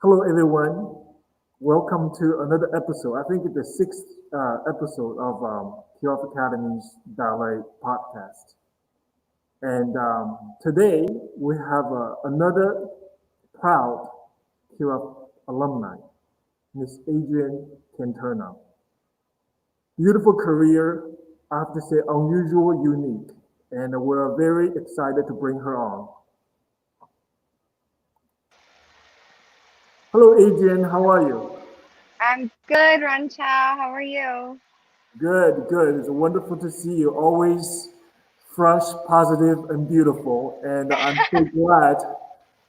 Hello, everyone. Welcome to another episode. I think it's the sixth episode of Kirov Academy's Ballet Podcast. And today we have another proud Kirov alumni, Miss Adrienne Canterna. Beautiful career, I have to say unusual, unique, and we're very excited to bring her on. Hello, Adrienne. How are you? I'm good, Rancha. How are you? Good, good. It's wonderful to see you. Always fresh, positive, and beautiful. And I'm so glad.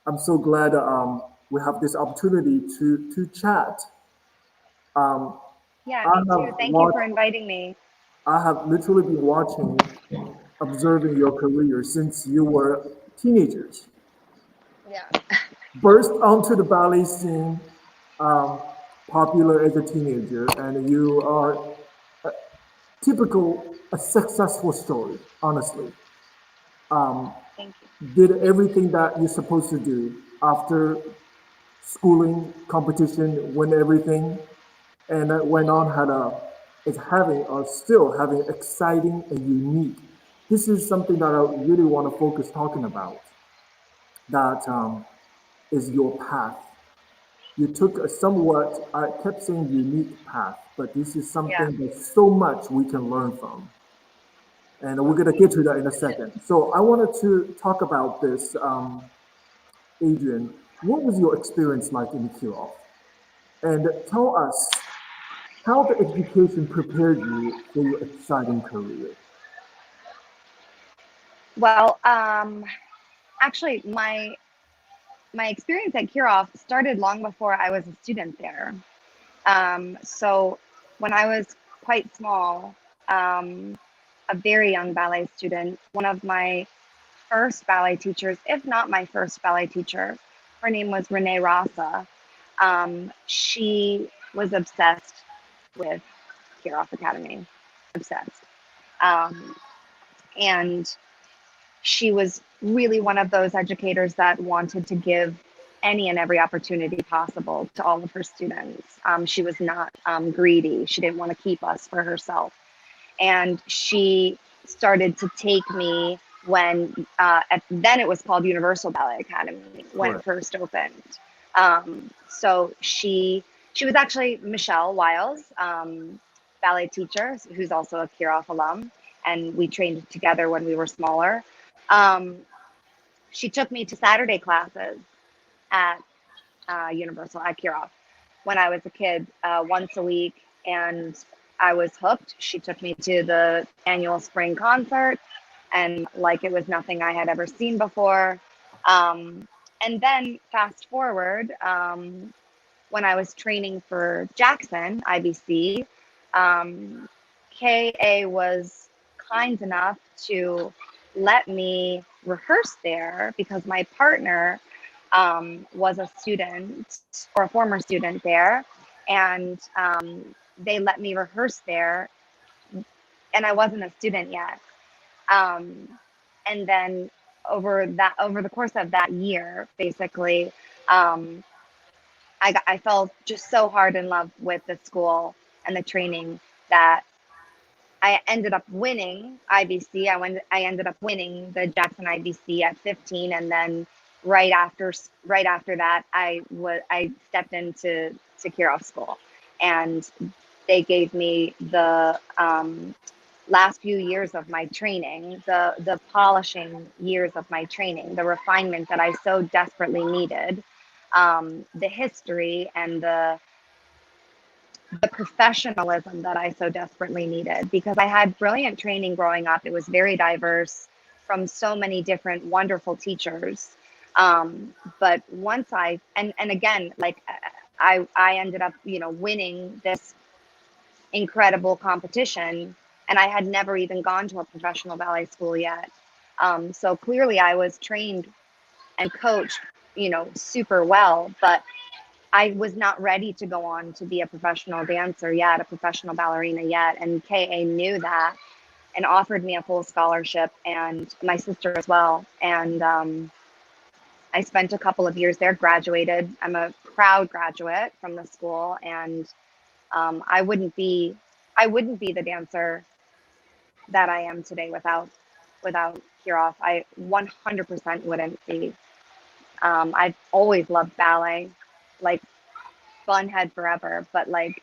I'm so glad we have this opportunity to chat. Um, Yeah, I me have too. Thank you for watched. inviting me. I have literally been watching, observing your career since you were teenagers. Yeah. Burst onto the ballet scene, um, popular as a teenager, and you are typical a successful story. Honestly. um, Thank you. did everything that you're supposed to do after schooling, competition, win everything, and went on had a is having or still having exciting and unique. This is something that I really want to focus talking about. That is your path. You took a somewhat, I kept saying unique path, but this is Yeah. something that so much we can learn from. And we're going to get to that in a second. So I wanted to talk about this. Adrian, what was your experience like in Kirov? And tell us how the education prepared you for your exciting career. Well, actually, my experience at Kirov started long before I was a student there. So when I was quite small, a very young ballet student, one of my first ballet teachers, if not my first ballet teacher, her name was Renee Rasa. She was obsessed with Kirov Academy, obsessed. Um, and she was really one of those educators that wanted to give any and every opportunity possible to all of her students. She was not greedy. She didn't want to keep us for herself. And she started to take me when, then it was called Universal Ballet Academy when it Correct. first opened. So she was actually Michelle Wiles, ballet teacher, who's also a Kirov alum, and we trained together when we were smaller. Um, she took me to Saturday classes at Universal at Kirov when I was a kid, once a week, and I was hooked. She took me to the annual spring concert, and like it was nothing I had ever seen before. Um, and then fast forward, when I was training for Jackson IBC, um, KA was kind enough to let me rehearse there because my partner was a student or a former student there, and they let me rehearse there, and I wasn't a student yet. Um, and then over the course of that year, basically, um, I fell just so hard in love with the school and the training that I ended up winning IBC. I ended up winning the Jackson IBC at 15, and then right after that, I stepped into Kirov school, and they gave me the last few years of my training, the polishing years of my training, the refinement that I so desperately needed, the history and the professionalism that I so desperately needed, because I had brilliant training growing up. It was very diverse from so many different wonderful teachers. But once and again, like I ended up, winning this incredible competition, and I had never even gone to a professional ballet school yet. So clearly I was trained and coached, super well, but I was not ready to go on to be a professional dancer yet, a professional ballerina yet. And KA knew that and offered me a full scholarship, and my sister as well. And I spent a couple of years there, graduated. I'm a proud graduate from the school, and I wouldn't be the dancer that I am today without Kirov. I 100% wouldn't be. I've always loved ballet, like bunhead forever, but like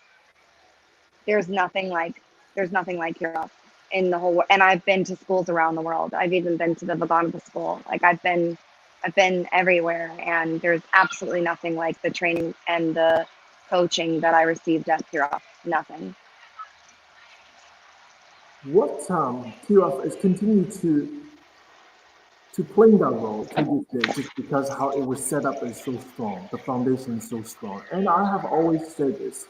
there's nothing like Kirov in the whole world. And I've been to schools around the world. I've even been to the Vaganova school. Like I've been everywhere, and there's absolutely nothing like the training and the coaching that I received at Kirov. Nothing. What Kirov is continuing to play that role to this day, just because how it was set up is so strong, the foundation is so strong. And I have always said this: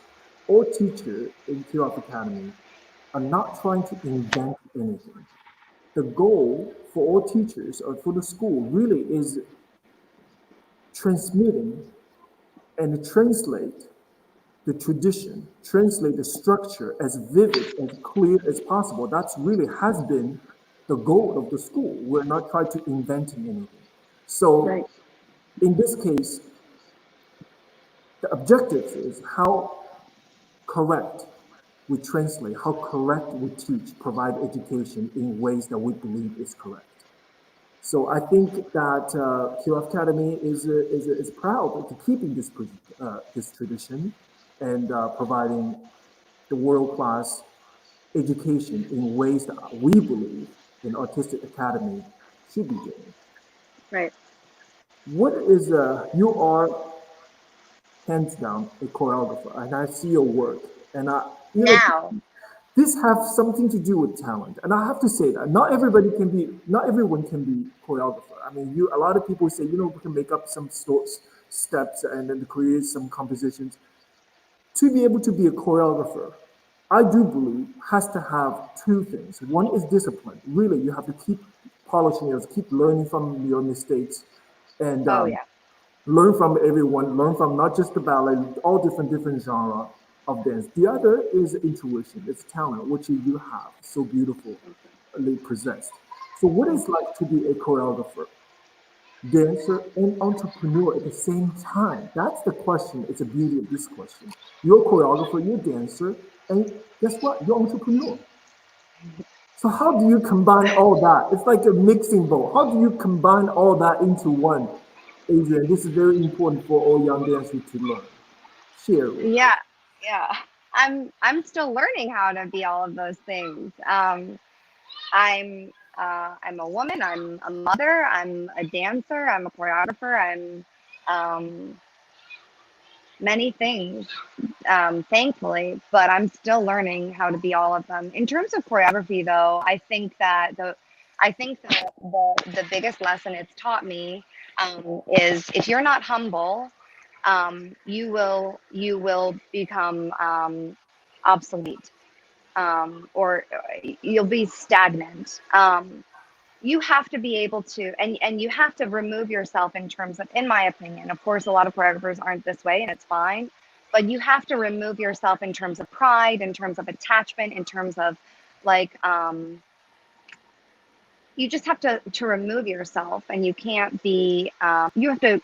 all teachers in Kirov Academy are not trying to invent anything. The goal for all teachers or for the school really is transmitting and translate the tradition, translate the structure as vivid, as clear as possible. That's really has been the goal of the school. We're not trying to invent anything. Right. So in this case, the objective is how correct we translate, how correct we teach, provide education in ways that we believe is correct. So I think that Kirov Academy is proud to keeping this tradition and providing the world class education in ways that we believe an artistic academy should be doing. Right. What is you are hands down a choreographer, and I see your work, and Now. this have something to do with talent. And I have to say that not everyone can be choreographer. I mean, a lot of people say, we can make up some sorts steps and then create some compositions. To be able to be a choreographer, I do believe has to have two things. One is discipline. Really, you have to keep polishing yours, keep learning from your mistakes, and Oh yeah. learn from everyone, learn from not just the ballet, all different genre of dance. The other is intuition, it's talent, which you have so beautifully possessed. So what is it like to be a choreographer, dancer, and entrepreneur at the same time? That's the question. It's a beauty of this question. You're a choreographer, you're a dancer, and guess what? You're an entrepreneur. So how do you combine all that? It's like a mixing bowl. How do you combine all that into one? Adrienne, this is very important for all young dancers to learn. Share with us. Yeah. Yeah. I'm still learning how to be all of those things. I'm a woman. I'm a mother. I'm a dancer. I'm a choreographer. I'm many things, thankfully, but I'm still learning how to be all of them. In terms of choreography, though, I think that the biggest lesson it's taught me is if you're not humble, you will become obsolete, or you'll be stagnant. You have to be able to, and you have to remove yourself in terms of, in my opinion, of course, a lot of choreographers aren't this way, and it's fine, but you have to remove yourself in terms of pride, in terms of attachment, in terms of like, you just have to remove yourself, and you can't be, you have to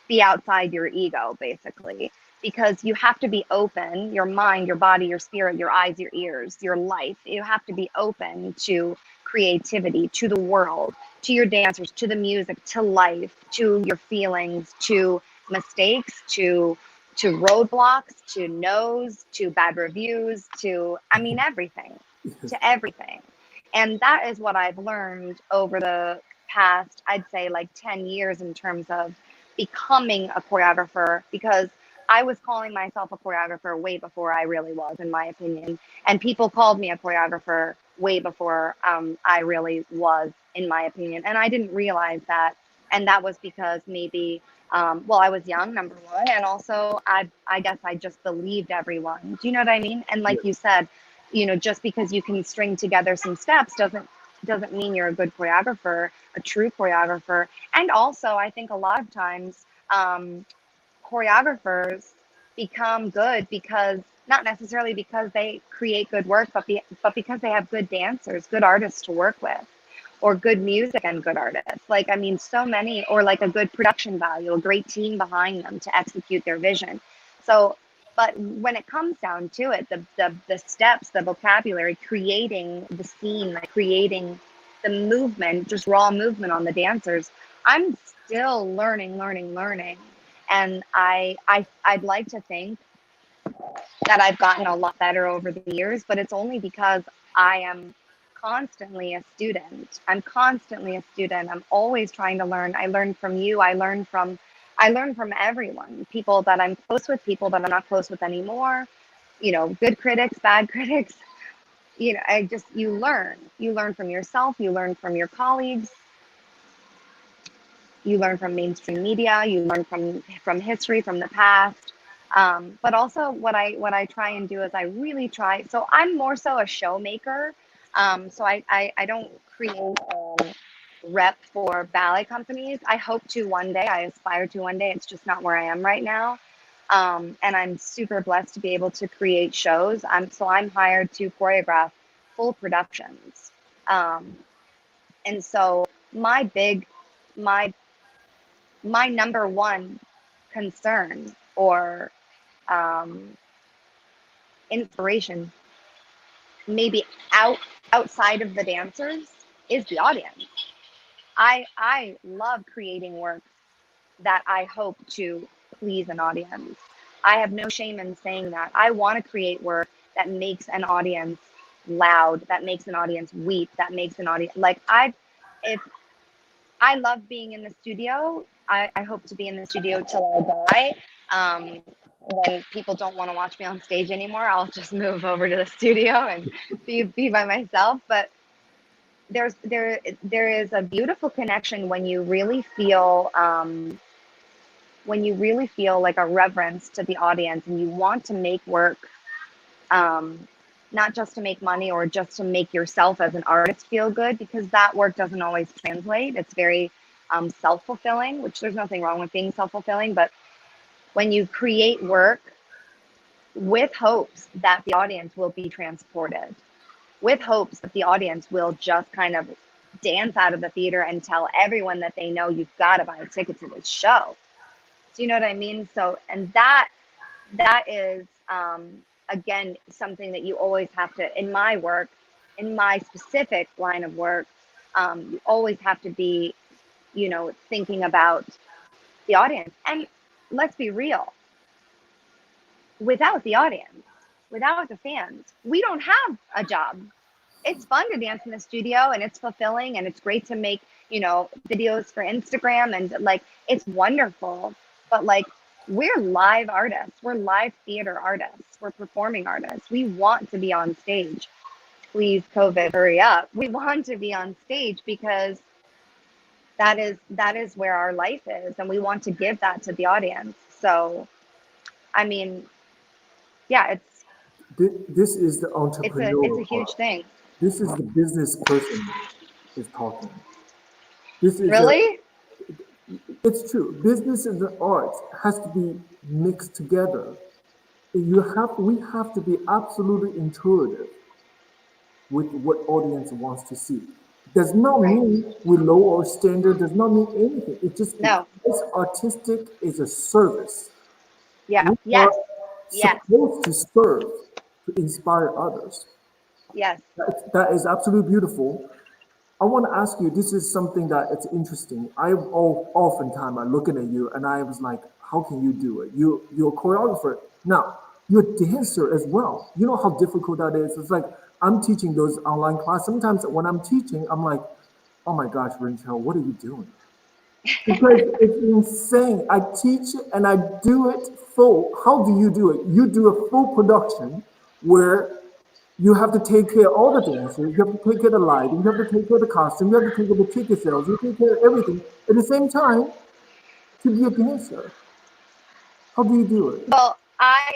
be outside your ego, basically, because you have to be open, your mind, your body, your spirit, your eyes, your ears, your life. You have to be open to creativity, to the world, to your dancers, to the music, to life, to your feelings, to mistakes, to roadblocks, to no's, to bad reviews, to, I mean, everything, to everything. And that is what I've learned over the past, I'd say like 10 years, in terms of becoming a choreographer, because I was calling myself a choreographer way before I really was, in my opinion. And people called me a choreographer way before I really was, in my opinion. And I didn't realize that. And that was because maybe, well, I was young, number one. And also, I guess I just believed everyone. Do you know what I mean? And like you said, just because you can string together some steps doesn't mean you're a good choreographer, a true choreographer. And also, I think a lot of times choreographers become good because, not necessarily because they create good work, but because they have good dancers, good artists to work with. or good music and good artists. Like, I mean, so many, or like a good production value, a great team behind them to execute their vision. So, but when it comes down to it, the steps, the vocabulary, creating the scene, like creating the movement, just raw movement on the dancers, I'm still learning. And I'd like to think that I've gotten a lot better over the years, but it's only because I am constantly a student. I'm constantly a student. I'm always trying to learn. I learn from you. I learn from everyone. People that I'm close with, people that I'm not close with anymore. You know, good critics, bad critics. You know, you learn. You learn from yourself. You learn from your colleagues. You learn from mainstream media. You learn from history, from the past. But also what I try and do is I really try. So I'm more so a show maker. So I don't create rep for ballet companies. I hope to one day, I aspire to one day. It's just not where I am right now. And I'm super blessed to be able to create shows. I'm hired to choreograph full productions. And so my number one concern or inspiration, maybe outside of the dancers, is the audience. I love creating work that I hope to please an audience. I have no shame in saying that. I want to create work that makes an audience loud, that makes an audience weep, that makes an audience if I love being in the studio. I hope to be in the studio till I die. When people don't want to watch me on stage anymore, I'll just move over to the studio and be by myself. But there is a beautiful connection when you really feel like a reverence to the audience, and you want to make work, not just to make money or just to make yourself as an artist feel good, because that work doesn't always translate. It's very self-fulfilling, which there's nothing wrong with being self-fulfilling, but when you create work with hopes that the audience will be transported, with hopes that the audience will just kind of dance out of the theater and tell everyone that they know, you've got to buy a ticket to this show. Do you know what I mean? So, and that is, again, something that you always have to, in my work, in my specific line of work, you always have to be, thinking about the audience. And let's be real, without the audience, without the fans, we don't have a job. It's fun to dance in the studio, and it's fulfilling, and it's great to make, videos for Instagram, and like, it's wonderful. But like, we're live artists, we're live theater artists, we're performing artists. We want to be on stage. Please, COVID, hurry up. We want to be on stage because that is where our life is, and we want to give that to the audience. So, I mean, yeah, This is the it's a entrepreneurial huge part. thing. This is the business person is talking. This is Really? it's true. Business and the arts has to be mixed together. We have to be absolutely intuitive with what audience wants to see. Does not Right. mean we lower our standard, does not mean anything. It's just No. because artistic is a service. Yeah. We are Yes. Yes. supposed to serve to inspire others. Yes. That is absolutely beautiful. I want to ask you, this is something that it's interesting. Oftentimes I'm looking at you and I was like, how can you do it? You're a choreographer. Now, you're a dancer as well. You know how difficult that is? It's like I'm teaching those online classes. Sometimes when I'm teaching, I'm like, oh my gosh, Rinchel, what are you doing? Because it's insane. I teach it and I do it full. How do you do it? You do a full production where you have to take care of all the dancers, you have to take care of the lighting, you have to take care of the costume, you have to take care of the ticket sales, you take care of everything at the same time to be a dancer. How do you do it? Well, I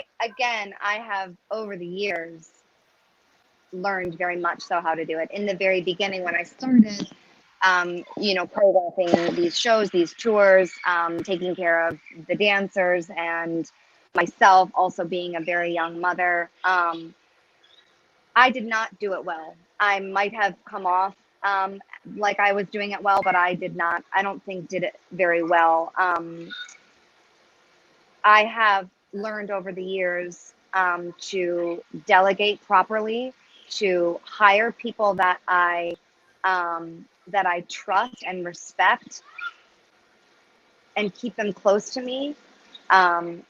have over the years learned very much so how to do it. In the very beginning, when I started, choreographing these shows, these tours, taking care of the dancers and myself, also being a very young mother, I did not do it well. I might have come off like I was doing it well, but I don't think did it very well. I have learned over the years to delegate properly, to hire people that I trust and respect, and keep them close to me. Um,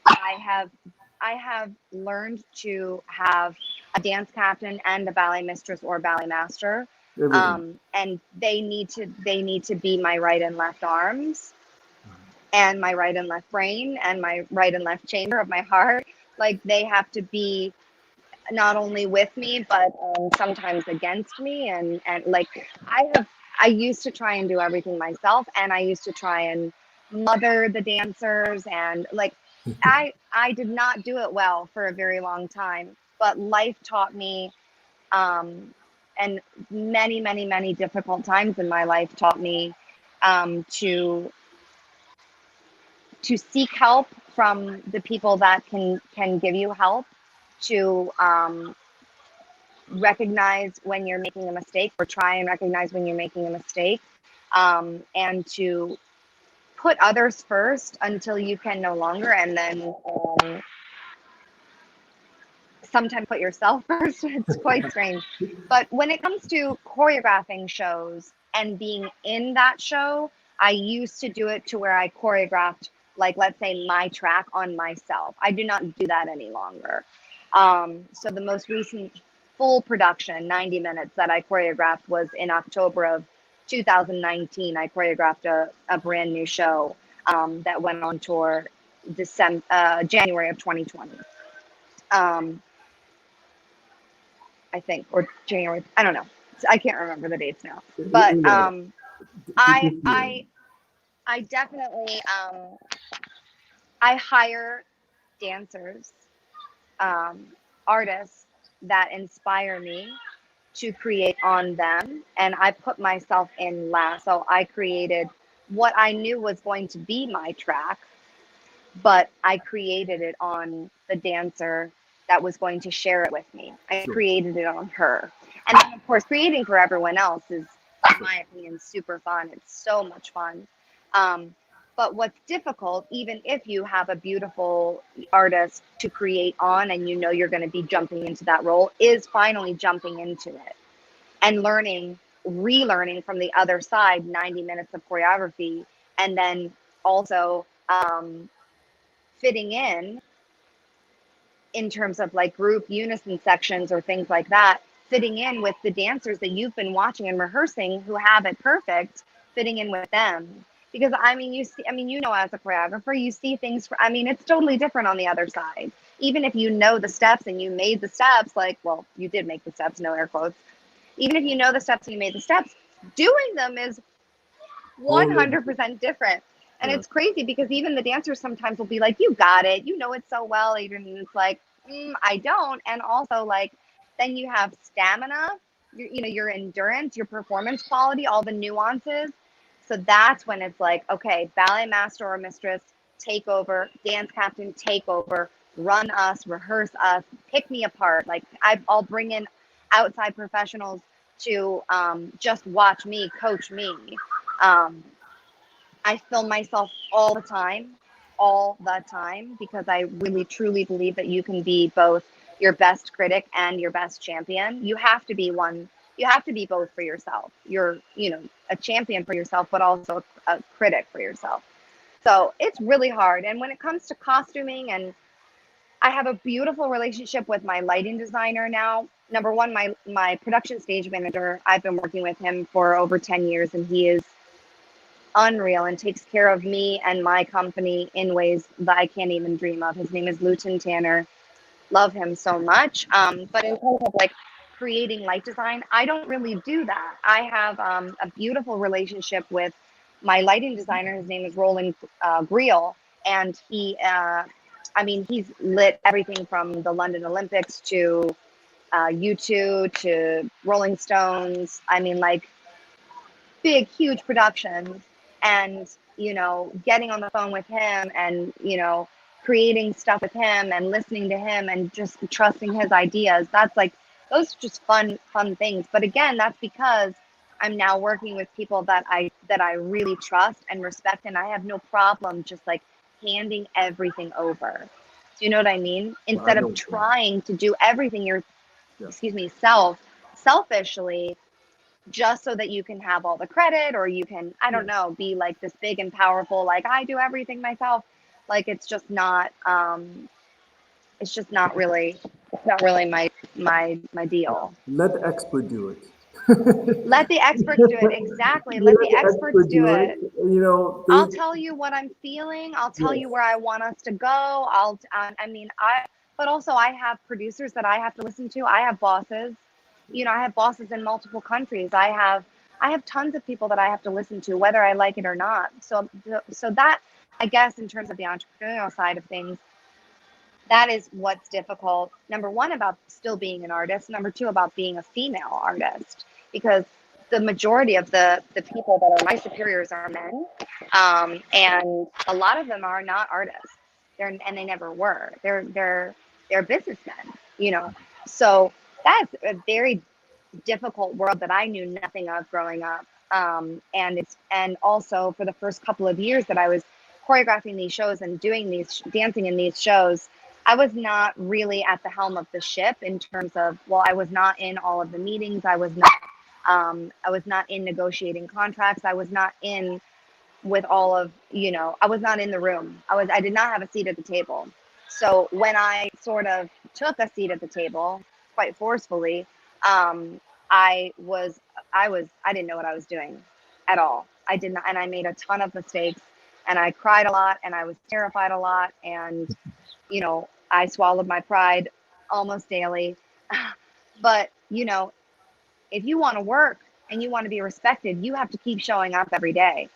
I have learned to have a dance captain and a ballet mistress or ballet master, Everything. and they need to be my right and left arms, and my right and left brain, and my right and left chamber of my heart. Like, they have to be not only with me, but sometimes against me. And like, I used to try and do everything myself, and I used to try and mother the dancers, and like, I did not do it well for a very long time, but life taught me, and many difficult times in my life taught me, to seek help from the people that can give you help, to recognize when you're making a mistake, or try and recognize when you're making a mistake, and to put others first until you can no longer, and then sometimes put yourself first. It's quite strange. But when it comes to choreographing shows and being in that show, I used to do it to where I choreographed, like, let's say, my track on myself. I do not do that any longer. So the most recent full production, 90 minutes, that I choreographed was in October of 2019. I choreographed a brand new show that went on tour January of 2020. I think, or January. I don't know. I can't remember the dates now. But I definitely I hire dancers, artists that inspire me to create on them, and I put myself in last. So I created what I knew was going to be my track, but I created it on the dancer that was going to share it with me. I created it on her. And then, of course, creating for everyone else is, in my opinion, super fun. It's so much fun. But what's difficult, even if you have a beautiful artist to create on and you know you're going to be jumping into that role, is finally jumping into it and relearning from the other side 90 minutes of choreography, and then also fitting in terms of like group unison sections or things like that, fitting in with the dancers that you've been watching and rehearsing who have it perfect, fitting in with them. Because I mean, as a choreographer, you see things, it's totally different on the other side. Even if you know the steps and you made the steps, like, well, you did make the steps, no air quotes. Even if you know the steps and you made the steps, doing them is 100% different. And it's crazy because even the dancers sometimes will be like, you got it, you know it so well, Adrienne. And it's like, I don't. And also, like, then you have stamina, your endurance, your performance quality, all the nuances. So that's when it's like, okay, ballet master or mistress, take over, dance captain, take over, run us, rehearse us, pick me apart. Like, I'll bring in outside professionals to just watch me, coach me. I film myself all the time, because I really truly believe that you can be both your best critic and your best champion. You have to be both for yourself. You're, a champion for yourself, but also a critic for yourself. So it's really hard. And when it comes to costuming, and I have a beautiful relationship with my lighting designer now. Number one, my production stage manager, I've been working with him for over 10 years, and he is unreal and takes care of me and my company in ways that I can't even dream of. His name is Luton Tanner. Love him so much. But in terms of like creating light design, I don't really do that. I have a beautiful relationship with my lighting designer. His name is Roland Greel, and he's lit everything from the London Olympics to U2 to Rolling Stones. Like big, huge productions. And, getting on the phone with him and, creating stuff with him and listening to him and just trusting his ideas. Those are just fun things. But again, that's because I'm now working with people that I really trust and respect, and I have no problem just like handing everything over. Do you know what I mean? Well, I Instead of know. trying to do everything Yeah. selfishly, just so that you can have all the credit, or you can, I don't know, be like this big and powerful, like I do everything myself. Like it's just not really my deal. Let the expert do it. Let the experts do it. Exactly. You Let let the the experts expert do do it. it. You know, I'll tell you what I'm feeling. I'll tell yes, you where I want us to go. But also I have producers that I have to listen to. I have bosses. I have bosses in multiple countries. I have tons of people that I have to listen to, whether I like it or not. So that, I guess, in terms of the entrepreneurial side of things, that is what's difficult. Number one, about still being an artist. Number two, about being a female artist, because the majority of the people that are my superiors are men, and a lot of them are not artists. And they never were. They're businessmen. So that's a very difficult world that I knew nothing of growing up. And also for the first couple of years that I was choreographing these shows and doing dancing in these shows, I was not really at the helm of the ship in terms of, well, I was not in all of the meetings. I was not in negotiating contracts. I was not in with all of, I was not in the room. I did not have a seat at the table. So when I sort of took a seat at the table, quite forcefully, I was, I didn't know what I was doing at all. I did not, and I made a ton of mistakes, and I cried a lot, and I was terrified a lot, and I swallowed my pride almost daily. But if you want to work and you want to be respected, you have to keep showing up every day.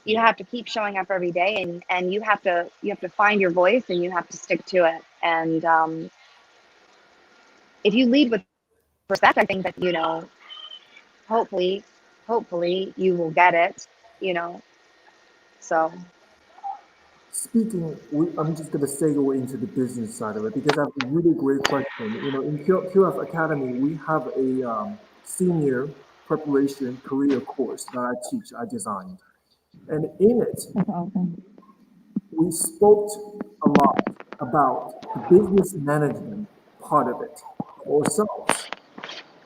You have to keep showing up every day, and you have to find your voice, and you have to stick to it. And if you lead with respect, I think that hopefully you will get it. So speaking, I'm just going to segue into the business side of it because I have a really great question. In Kirov Academy, we have a senior preparation career course that I teach, I designed. And in it, that's awesome. we spoke a lot about the business management part of it for ourselves.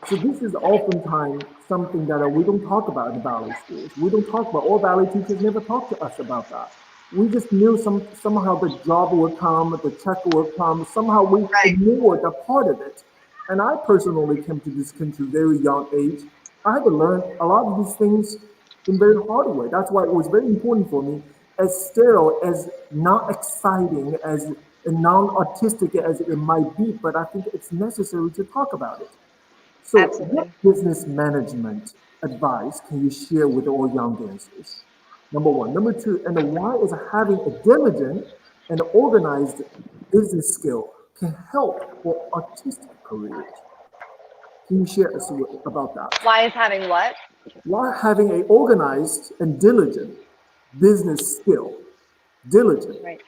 So this is oftentimes something that we don't talk about in the ballet schools. We don't talk about, all ballet teachers never talk to us about that. We just knew somehow the job would come, the check would come, somehow we Right. ignored that part of it. And I personally came to this country very young age. I had to learn a lot of these things in very hard way. That's why it was very important for me, as sterile, as not exciting, as non-artistic as it might be, but I think it's necessary to talk about it. So, what Absolutely. business management advice can you share with all young dancers? Number one. Number two, and why is having a diligent and organized business skill can help for artistic careers? Can you share us about that? Why is having what? Why having an organized and diligent business skill, diligent, Right.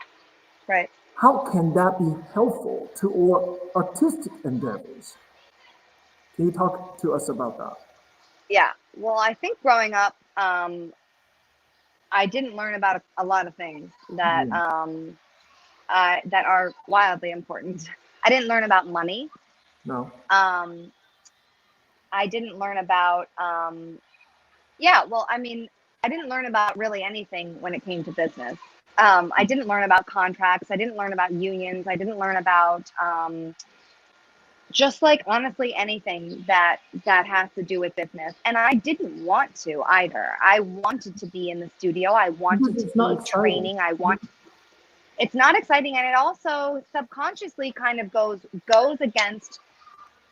Right. how can that be helpful to all artistic endeavors? Can you talk to us about that? Yeah. Well, I think growing up, I didn't learn about a lot of things Yeah. that are wildly important. I didn't learn about money. No. Um, I didn't learn about, yeah, well, I mean, I didn't learn about really anything when it came to business. I didn't learn about contracts. I didn't learn about unions. I didn't learn about just like honestly anything that has to do with business. And I didn't want to either. I wanted to be in the studio. I Because wanted to it's not be exciting. training. It's not exciting, and it also subconsciously kind of goes against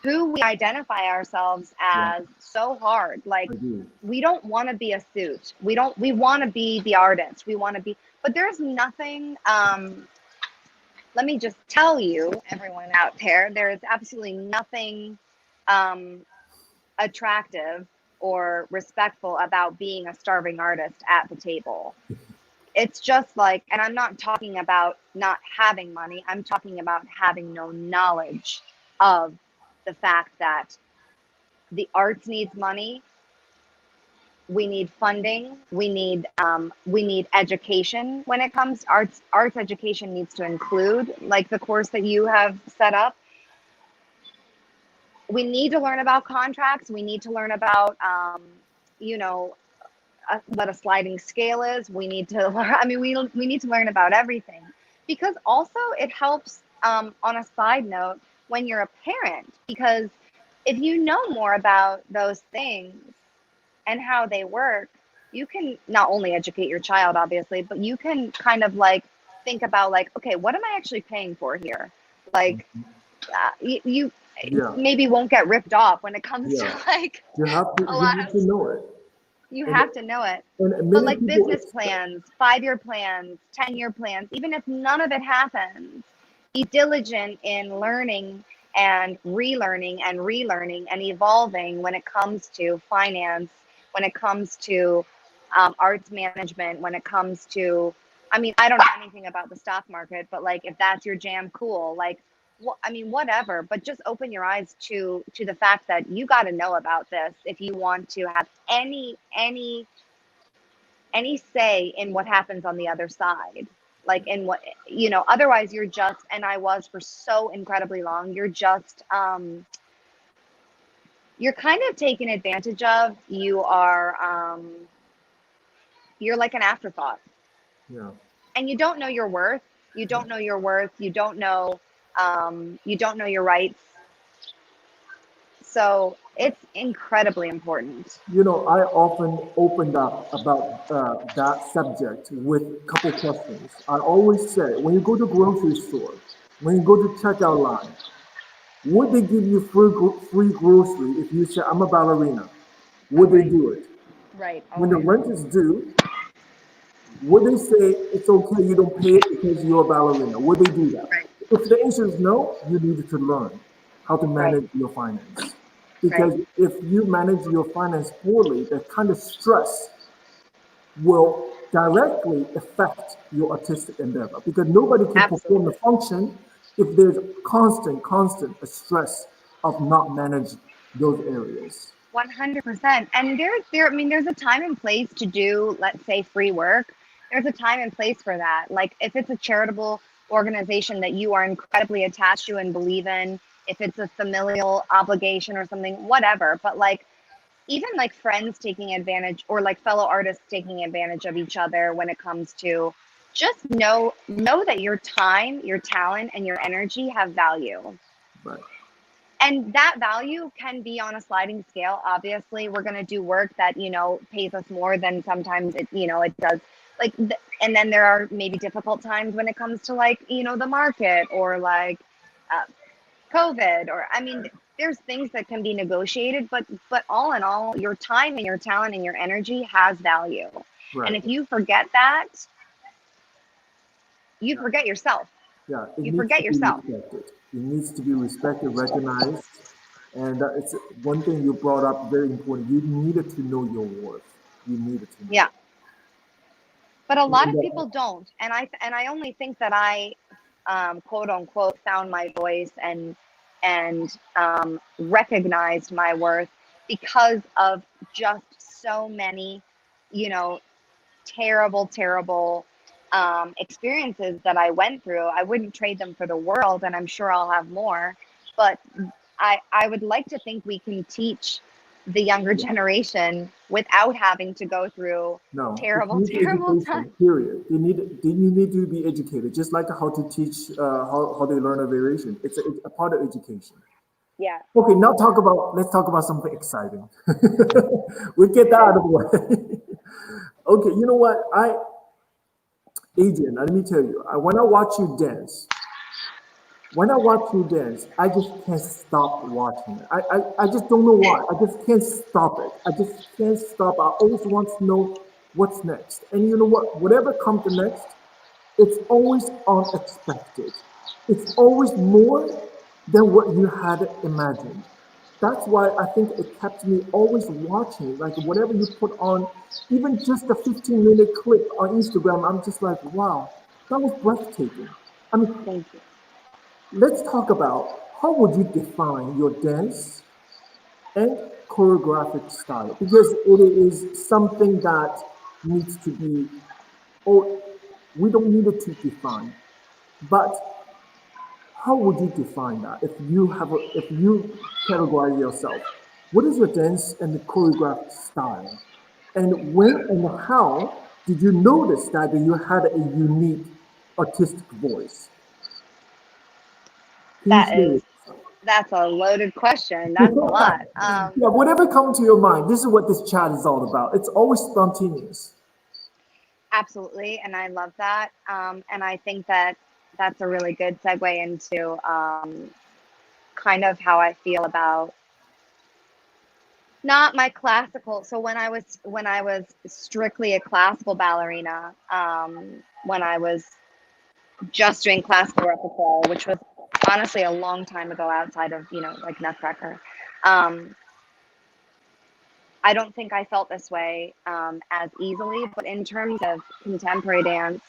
who we identify ourselves Yeah, as so hard. Like, I do. we don't want to be a suit. We want to be the artist. We want to be, but there's nothing, let me just tell you, everyone out there is absolutely nothing um, attractive or respectful about being a starving artist at the table. It's just like, and I'm not talking about not having money, I'm talking about having no knowledge of the fact that the arts needs money, we need funding, we need education. When it comes to arts education needs to include like the course that you have set up. We need to learn about contracts. We need to learn about you know, what a sliding scale is. We need to learn, I mean, we need to learn about everything, because also it helps, on a side note, when you're a parent, because if you know more about those things and how they work, you can not only educate your child, obviously, but you can kind of like think about like, okay, what am I actually paying for here? Like, you Yeah, maybe won't get ripped off when it comes to yeah. like a You lot need of, to know it. you And have to know it. But many like people business expect, plans, 5-year plans, 10-year plans, even if none of it happens, be diligent in learning and relearning and evolving when it comes to finance, when it comes to arts management, when it comes to, I mean, I don't know anything about the stock market, but like if that's your jam, cool. Like, I mean, whatever. But just open your eyes to the fact that you got to know about this if you want to have any say in what happens on the other side, like in what, you know, otherwise you're just, and I was for so incredibly long, you're just you're kind of taken advantage of. You are you're like an afterthought, yeah. and you don't know your worth. You don't know your worth. You don't know your rights. So it's incredibly important. You know, I often opened up about that subject with a couple questions. I always say, when you go to grocery store, when you go to checkout line, would they give you free grocery if you say, I'm a ballerina? Oh, Would they right. do it? Right. When the Always. rent is due, would they say, it's okay, you don't pay it because you're a ballerina? Would they do that? Right. If the answer is no, you needed to learn how to Right. manage your finance. Right. Because if you manage your finance poorly, that kind of stress will directly affect your artistic endeavor, because nobody can perform the Absolutely. function if there's constant stress of not managing those areas. 100%. And I mean, there's a time and place to do, let's say, free work. There's a time and place for that. Like if it's a charitable organization that you are incredibly attached to and believe in, if it's a familial obligation or something, whatever. But like even like friends taking advantage, or like fellow artists taking advantage of each other when it comes to, just know that your time, your talent, and your energy have value. Right. And that value can be on a sliding scale. Obviously we're going to do work that, you know, pays us more than sometimes it, you know, it does. Like and then there are maybe difficult times when it comes to like, you know, the market, or like uh, COVID, or I mean, there's things that can be negotiated, but all in all, your time and your talent and your energy has value. And Right. if you forget that, you forget yourself. Yeah, it You needs to forget be yourself. respected. It needs to be respected, recognized. And it's one thing you brought up, very important. You needed to know your worth. You needed to know Yeah. it. But a lot And, of people don't. And I only think that I quote unquote found my voice and recognized my worth because of just so many, you know, terrible experiences that I went through. I wouldn't trade them for the world, and I'm sure I'll have more. But I would like to think we can teach the younger generation without having to go through no, it terrible, needs terrible times. education, period. They need to be educated, just like how to teach, how they learn a variation. It's a part of education. Yeah. Okay, let's talk about something exciting. We get that out of the way. Okay, you know what? Adrian, let me tell you, when I watch you dance, I just can't stop watching it. I just don't know why. I just can't stop it. I just can't stop. I always want to know what's next. And you know what? Whatever comes the next, it's always unexpected. It's always more than what you had imagined. That's why I think it kept me always watching. Like whatever you put on, even just a 15-minute clip on Instagram, I'm just like, wow, that was breathtaking. I mean, Thank you. let's talk about how would you define your dance and choreographic style? Because it is something that needs to be, or we don't need it to define, but how would you define that if you categorize yourself? What is your dance and the choreographed style? And when and how did you notice that you had a unique artistic voice? Can you That share is it? that's a loaded question. That's a lot. Yeah, whatever comes to your mind. This is what this chat is all about. It's always spontaneous. Absolutely, and I love that. And I think that that's a really good segue into kind of how I feel about not my classical. So when I was strictly a classical ballerina, when I was just doing classical repertoire, which was honestly a long time ago outside of, like Nutcracker. Um, I don't think I felt this way as easily, but in terms of contemporary dance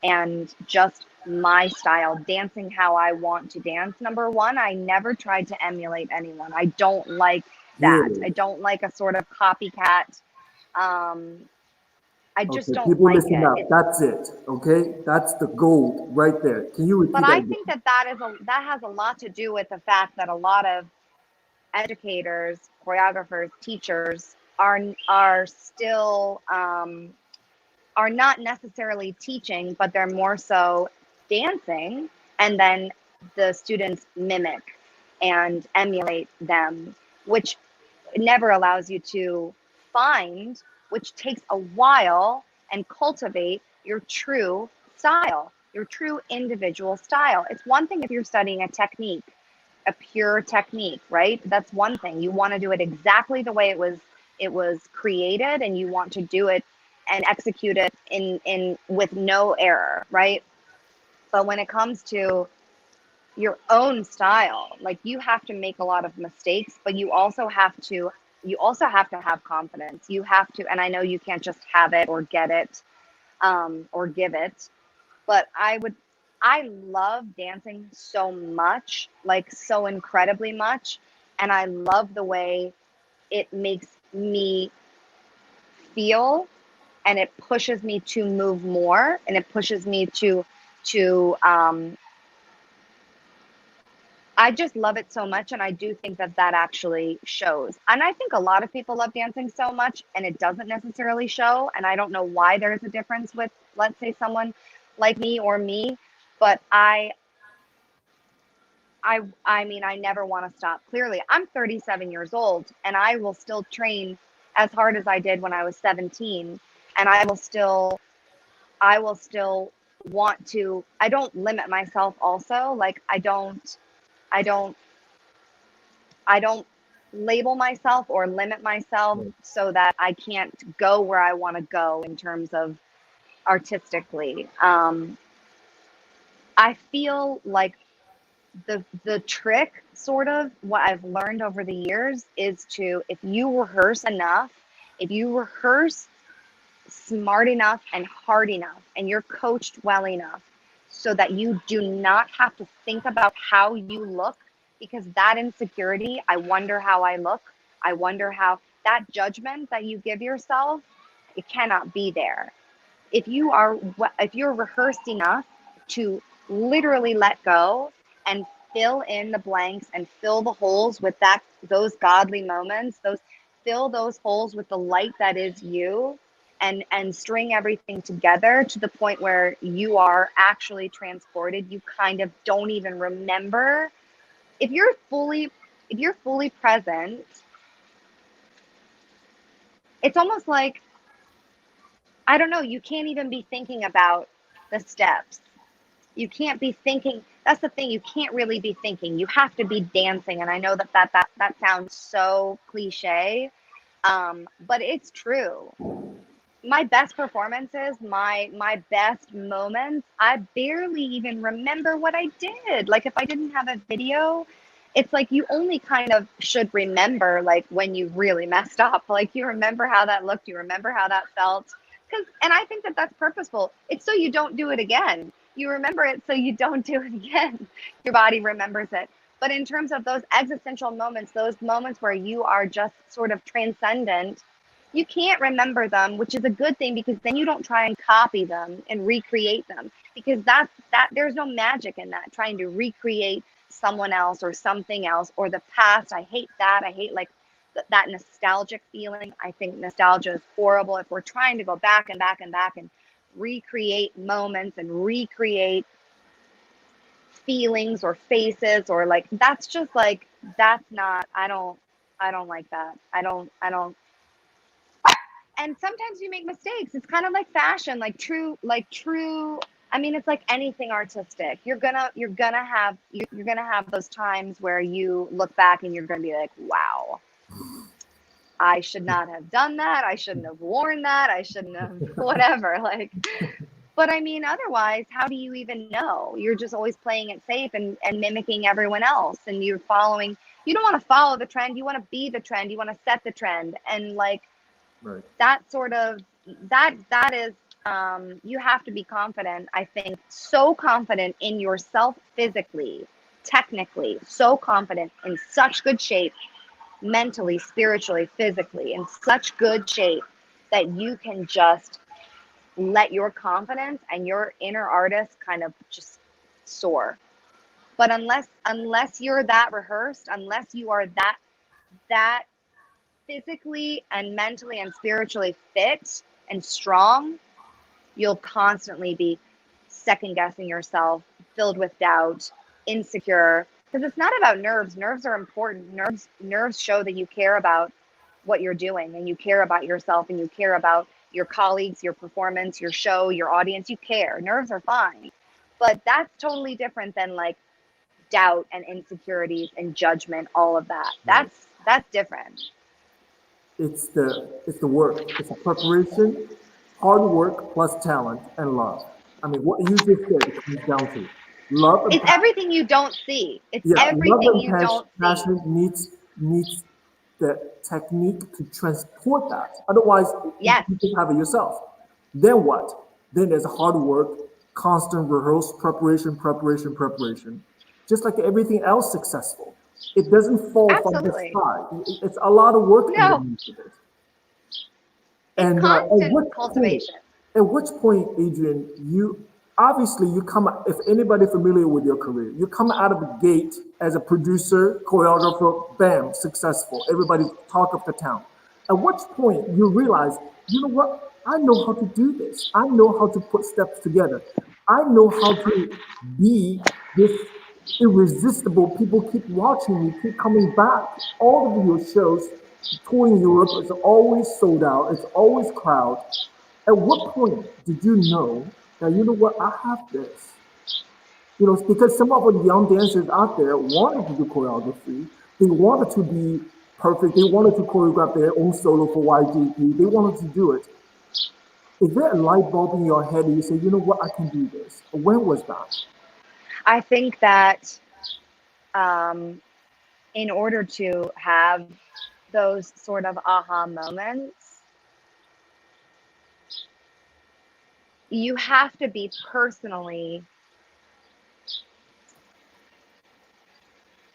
and just my style, dancing how I want to dance, number one, I never tried to emulate anyone. I don't like that. Really? I don't like a sort of copycat. Um, I just Okay, don't people like listen it. up. That's it. Okay, that's the gold right there. Can you But repeat that I again? think that has a lot to do with the fact that a lot of educators, choreographers, teachers are still are not necessarily teaching, but they're more so dancing, and then the students mimic and emulate them, which never allows you to find, which takes a while, and cultivate your true style, your true individual style. It's one thing if you're studying a technique, a pure technique, right? That's one thing. You want to do it exactly the way it was created, and you want to do it and execute it in with no error, right? But when it comes to your own style, like, you have to make a lot of mistakes, but you also have to have confidence. You have to, and I know you can't just have it or get it, or give it, but I love dancing so much, like so incredibly much. And I love the way it makes me feel, and it pushes me to move more, and it pushes me to I just love it so much. And I do think that that actually shows. And I think a lot of people love dancing so much and it doesn't necessarily show. And I don't know why there's a difference with, let's say, someone like me or me, but I mean, I never want to stop. Clearly, I'm 37 years old and I will still train as hard as I did when I was 17. And I will still want to, I don't limit myself also. Like, I don't, I don't label myself or limit myself so that I can't go where I want to go in terms of artistically. I feel like the trick, sort of what I've learned over the years, is to, if you rehearse enough, if you rehearse smart enough and hard enough, and you're coached well enough so that you do not have to think about how you look, because that insecurity, I wonder how I look, I wonder how, that judgment that you give yourself, it cannot be there. If you're rehearsed enough to literally let go and fill in the blanks and fill the holes with those godly moments, those fill those holes with the light that is you, and string everything together to the point where you are actually transported. You kind of don't even remember. If you're fully present, it's almost like, I don't know, you can't even be thinking about the steps. You can't be thinking. That's the thing. You can't really be thinking. You have to be dancing. And I know that sounds so cliche, but it's true. My best performances, my best moments, I barely even remember what I did. Like, if I didn't have a video, it's like you only kind of should remember, like, when you really messed up. Like, you remember how that looked, you remember how that felt. And I think that that's purposeful. It's so you don't do it again. You remember it so you don't do it again. Your body remembers it. But in terms of those existential moments, those moments where you are just sort of transcendent, you can't remember them, which is a good thing, because then you don't try and copy them and recreate them, because that there's no magic in that, trying to recreate someone else or something else or the past. I hate that. I hate like that nostalgic feeling. I think nostalgia is horrible. If we're trying to go back and back and back and recreate moments and recreate feelings or faces, or like, that's just like, that's not, I don't like that. I don't. And sometimes you make mistakes. It's kind of like fashion, like true. I mean, it's like anything artistic. You're gonna have those times where you look back and you're gonna be like, wow, I should not have done that. I shouldn't have worn that. I shouldn't have whatever. Like, but I mean, otherwise, how do you even know? You're just always playing it safe and mimicking everyone else, and you're following. You don't want to follow the trend. You want to be the trend. You want to set the trend, and like. Right. That sort of that is you have to be confident, I think, so confident in yourself physically, technically, so confident, in such good shape, mentally, spiritually, physically, in such good shape that you can just let your confidence and your inner artist kind of just soar. But unless you're that rehearsed, unless you are that physically and mentally and spiritually fit and strong, you'll constantly be second guessing yourself, filled with doubt, insecure. Because it's not about nerves. Nerves are important. Nerves show that you care about what you're doing, and you care about yourself, and you care about your colleagues, your performance, your show, your audience. You care. Nerves are fine. But that's totally different than like doubt and insecurities and judgment, all of that. That's different. It's the work. It's the preparation, hard work plus talent and love. I mean, what you just said, it comes down to love and It's passion. everything you don't see. It's Yeah, love everything and you don't see. passion needs the technique to transport that. Otherwise, Yes. you just have it yourself. Then what? Then there's hard work, constant rehearsal, preparation. Just like everything else successful, it doesn't fall from the Absolutely. sky. It's a lot of work No, underneath of it. it's And constant cultivation. at which point, Adrian, you obviously you come. If anybody familiar with your career, you come out of the gate as a producer, choreographer, bam, successful. Everybody talk of the town. At which point you realize, you know what? I know how to do this. I know how to put steps together. I know how to be this irresistible. People keep watching me, keep coming back. All of your shows touring Europe is always sold out. It's always crowd. At what point did you know that you know what I have this? You know, because some of the young dancers out there wanted to do choreography. They wanted to be perfect. They wanted to choreograph their own solo for YGP. They wanted to do it. Is there a light bulb in your head and you say, you know what, I can do this? When was that? I think that in order to have those sort of aha moments, you have to be personally.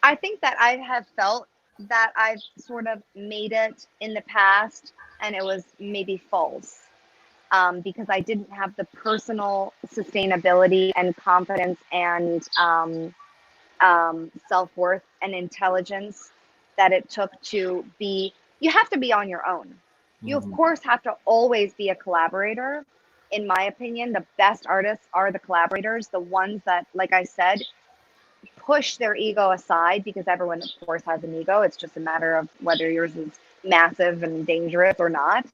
I think that I have felt that I've sort of made it in the past, and it was maybe false, because I didn't have the personal sustainability and confidence and self-worth and intelligence that it took to be. You have to be on your own. You of Mhm. course have to always be a collaborator. In my opinion, the best artists are the collaborators, the ones that, like I said, push their ego aside, because everyone of course has an ego. It's just a matter of whether yours is massive and dangerous or not.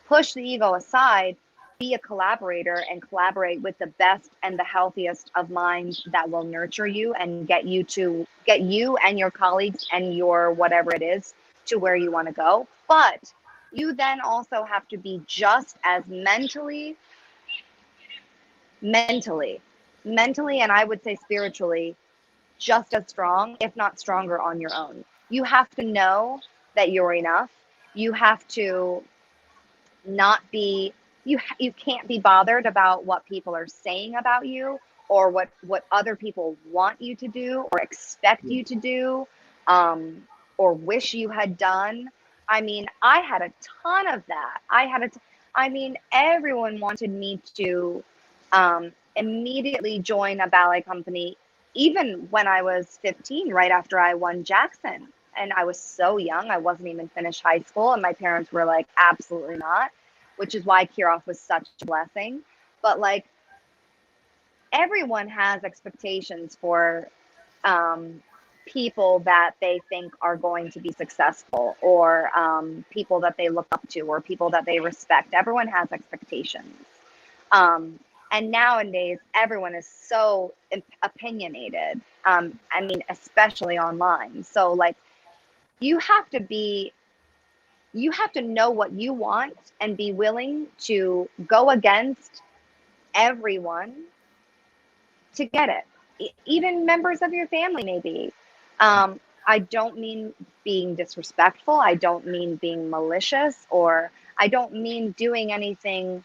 Push the ego aside, be a collaborator, and collaborate with the best and the healthiest of minds that will nurture you and get you and your colleagues and your whatever it is to where you want to go. But you then also have to be just as mentally, and I would say spiritually, just as strong, if not stronger, on your own. You have to know that you're enough. You have to not be, you can't be bothered about what people are saying about you or what other people want you to do or expect you to do, or wish you had done. I mean, I had a ton of that. I mean, everyone wanted me to immediately join a ballet company, even when I was 15, right after I won Jackson. And I was so young, I wasn't even finished high school. And my parents were like, absolutely not, which is why Kirov was such a blessing. But like, everyone has expectations for people that they think are going to be successful, or people that they look up to, or people that they respect. Everyone has expectations. And nowadays, everyone is so opinionated. I mean, especially online. So like, you have to know what you want and be willing to go against everyone to get it. Even members of your family, maybe. I don't mean being disrespectful. I don't mean being malicious, or I don't mean doing anything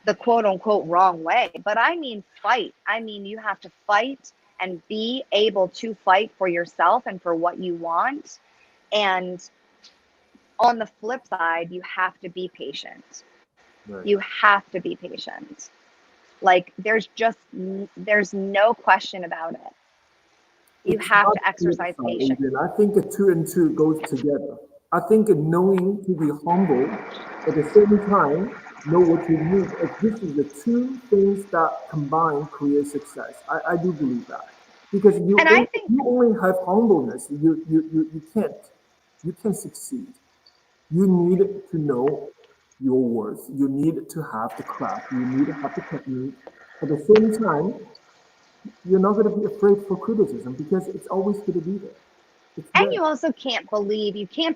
the quote unquote wrong way, but I mean fight. I mean, you have to fight and be able to fight for yourself and for what you want. And on the flip side, you have to be patient. Right. You have to be patient. Like, there's no question about it. You It's have not to exercise flip side, patience. Adrienne. I think two and two goes together. I think knowing to be humble, at the same time, know what you need. This is the two things that combine create success. I do believe that. Because And I think, you only have humbleness, you can't succeed. You need to know your worth. You need to have the craft. You need to have the technique. At the same time, you're not going to be afraid for criticism because it's always going to be there. It's and there. you also you can't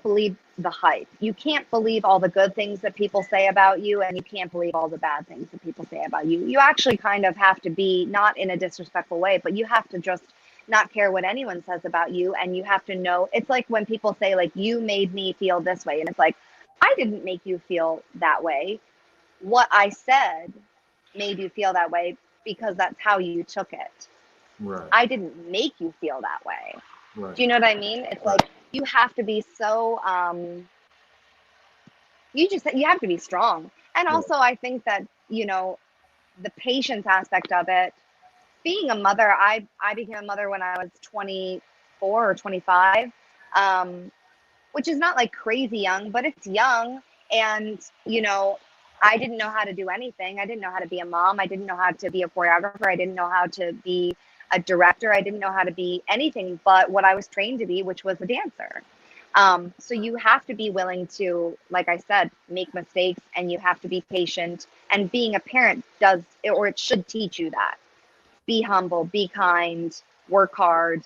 believe the hype. You can't believe all the good things that people say about you, and you can't believe all the bad things that people say about you. You actually kind of have to be, not in a disrespectful way, but you have to just not care what anyone says about you. And you have to know, it's like when people say like, you made me feel this way. And it's like, I didn't make you feel that way. What I said made you feel that way because that's how you took it. Right. I didn't make you feel that way. Right. Do you know what I mean? It's like, you have to be so, you have to be strong. And Right. also, I think that, the patience aspect of it, being a mother, I became a mother when I was 24 or 25, which is not like crazy young, but it's young. And, I didn't know how to do anything. I didn't know how to be a mom. I didn't know how to be a choreographer. I didn't know how to be a director. I didn't know how to be anything but what I was trained to be, which was a dancer. So you have to be willing to, like I said, make mistakes, and you have to be patient. And being a parent does, or it should teach you that. Be humble, be kind, work hard,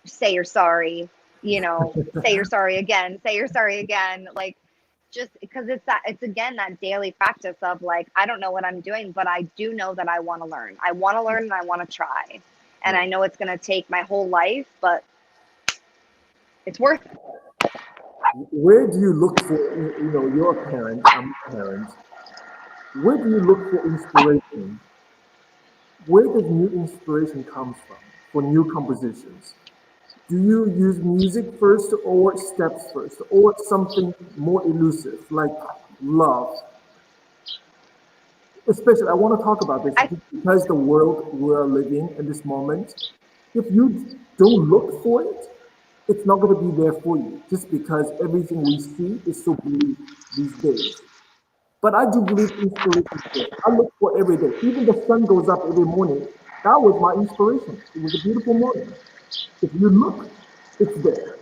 say you're sorry, say you're sorry again, say you're sorry again. Like, just because it's again that daily practice of like, I don't know what I'm doing, but I do know that I want to learn. I want to learn and I want to try. And I know it's going to take my whole life, but it's worth it. Where do you look for, you're a parent, I'm a parent. Where do you look for inspiration? Where does new inspiration comes from for new compositions? Do you use music first or steps first or something more elusive like love? Especially, I want to talk about this I because the world we're living in this moment, if you don't look for it, it's not going to be there for you just because everything we see is so bleak these days. But I do believe inspiration is there. I look for every day. Even the sun goes up every morning. That was my inspiration. It was a beautiful morning. If you look, it's there.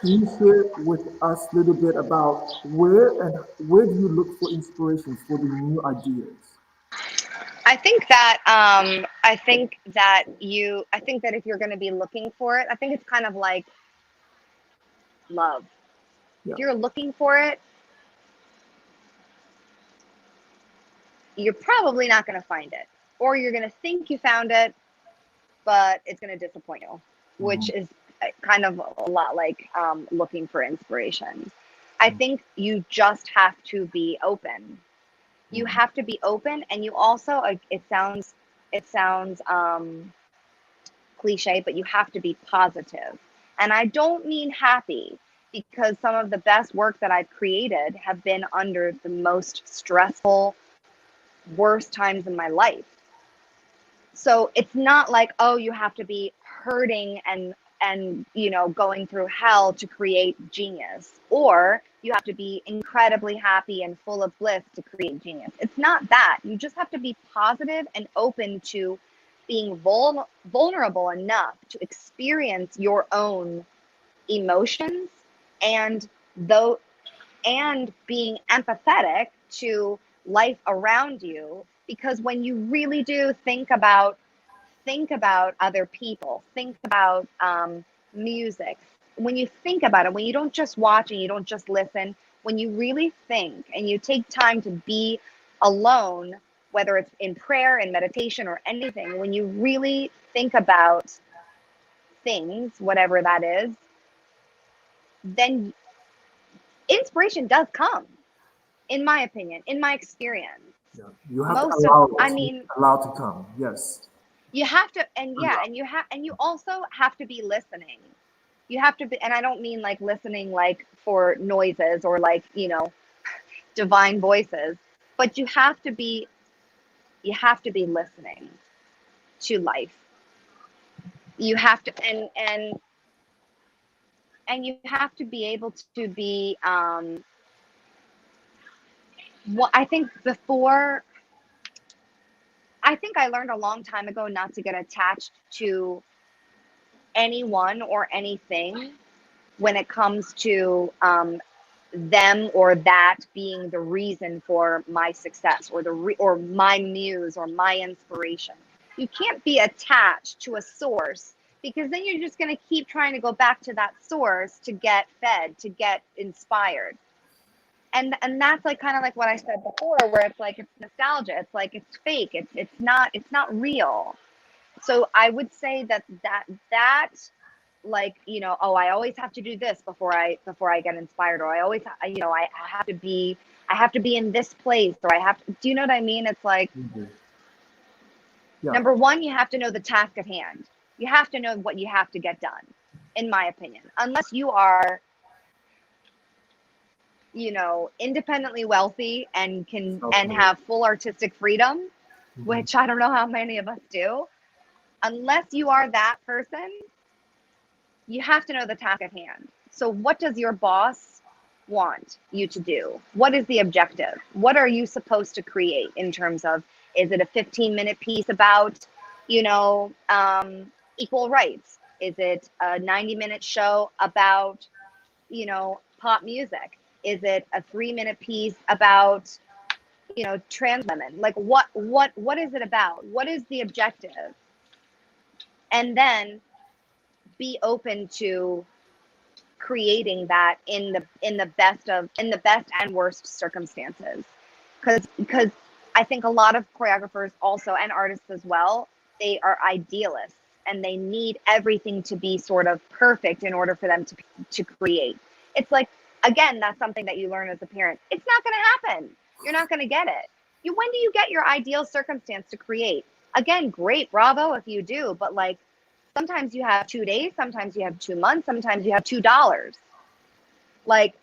Can you share with us a little bit about where do you look for inspiration for the new ideas? I think that if you're going to be looking for it, I think it's kind of like love. Yeah. If you're looking for it, you're probably not going to find it, or you're going to think you found it, but it's going to disappoint you, which Mhm. is kind of a lot like looking for inspiration. I think you just have to be open. You have to be open, and you also, it sounds cliche, but you have to be positive. And I don't mean happy, because some of the best work that I've created have been under the most stressful, worst times in my life. So it's not like, oh, you have to be hurting and going through hell to create genius, or you have to be incredibly happy and full of bliss to create genius. It's not that. You just have to be positive and open to being vulnerable enough to experience your own emotions, and though and being empathetic to life around you, because when you really do think about other people, think about music, when you think about it, when you don't just watch and you don't just listen, when you really think and you take time to be alone, whether it's in prayer and meditation or anything, when you really think about things, whatever that is, then inspiration does come, in my opinion, in my experience. Yeah. You have to Most of, allow I it to, mean, allow to come. Yes. you have to, and yeah, Allow. and you also have to be listening. You have to be, and I don't mean like listening like for noises or like, divine voices, but you have to be listening to life. You have to, and you have to be able to be, what I think before, I think I learned a long time ago not to get attached to anyone or anything when it comes to them or that being the reason for my success, or or my muse or my inspiration. You can't be attached to a source, because then you're just going to keep trying to go back to that source to get fed, to get inspired. And that's like kind of like what I said before, where it's like it's nostalgia, it's like it's fake, it's not real. So I would say that like, oh, I always have to do this before I get inspired, or I always I have to be in this place, or I have to, do you know what I mean? It's like, Mhm. Yeah. number one, you have to know the task at hand. You have to know what you have to get done, in my opinion, unless you are independently wealthy and Okay. have full artistic freedom, Mhm. which I don't know how many of us do. Unless you are that person, you have to know the task at hand. So what does your boss want you to do? What is the objective? What are you supposed to create in terms of, is it a 15-minute piece about, equal rights? Is it a 90-minute show about, pop music? Is it a 3-minute piece about, trans women? Like what is it about? What is the objective? And then be open to creating that in the best and worst circumstances, because I think a lot of choreographers also, and artists as well, they are idealists, and they need everything to be sort of perfect in order for them to create. It's like, again, that's something that you learn as a parent. It's not going to happen. You're not going to get it. When do you get your ideal circumstance to create? Again, great, bravo if you do, but like, sometimes you have 2 days, sometimes you have 2 months, sometimes you have $2. Like,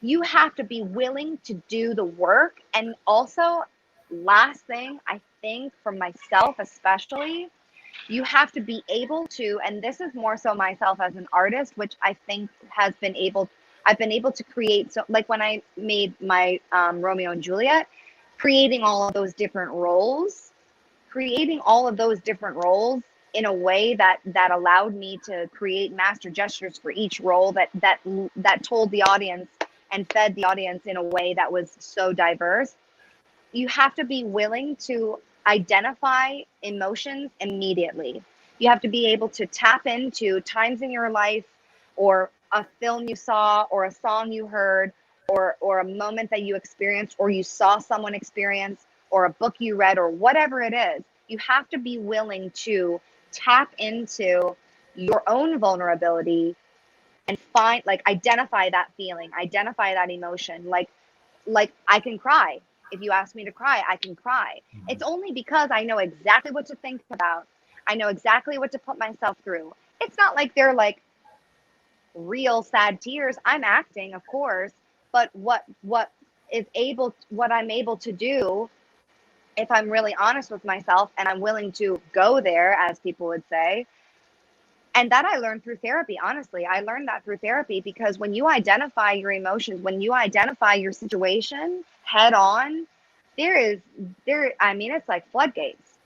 you have to be willing to do the work. And also, last thing, I think for myself especially, you have to be able to, and this is more so myself as an artist, which I think I've been able to create. So like when I made my Romeo and Juliet, creating all of those different roles, in a way that allowed me to create master gestures for each role, that told the audience and fed the audience in a way that was so diverse. You have to be willing to identify emotions immediately. You have to be able to tap into times in your life, or a film you saw, or a song you heard, or a moment that you experienced, or you saw someone experience, or a book you read, or whatever it is. You have to be willing to tap into your own vulnerability and identify that feeling, identify that emotion. Like I can cry If you ask me to cry, I can cry. It's only because I know exactly what to think about. I know exactly what to put myself through. It's not like they're like real sad tears. I'm acting, of course, but what I'm able to do, if I'm really honest with myself and I'm willing to go there, as people would say. And that I learned through therapy. Honestly, I learned that through therapy, because when you identify your emotions, when you identify your situation head on, it's like floodgates.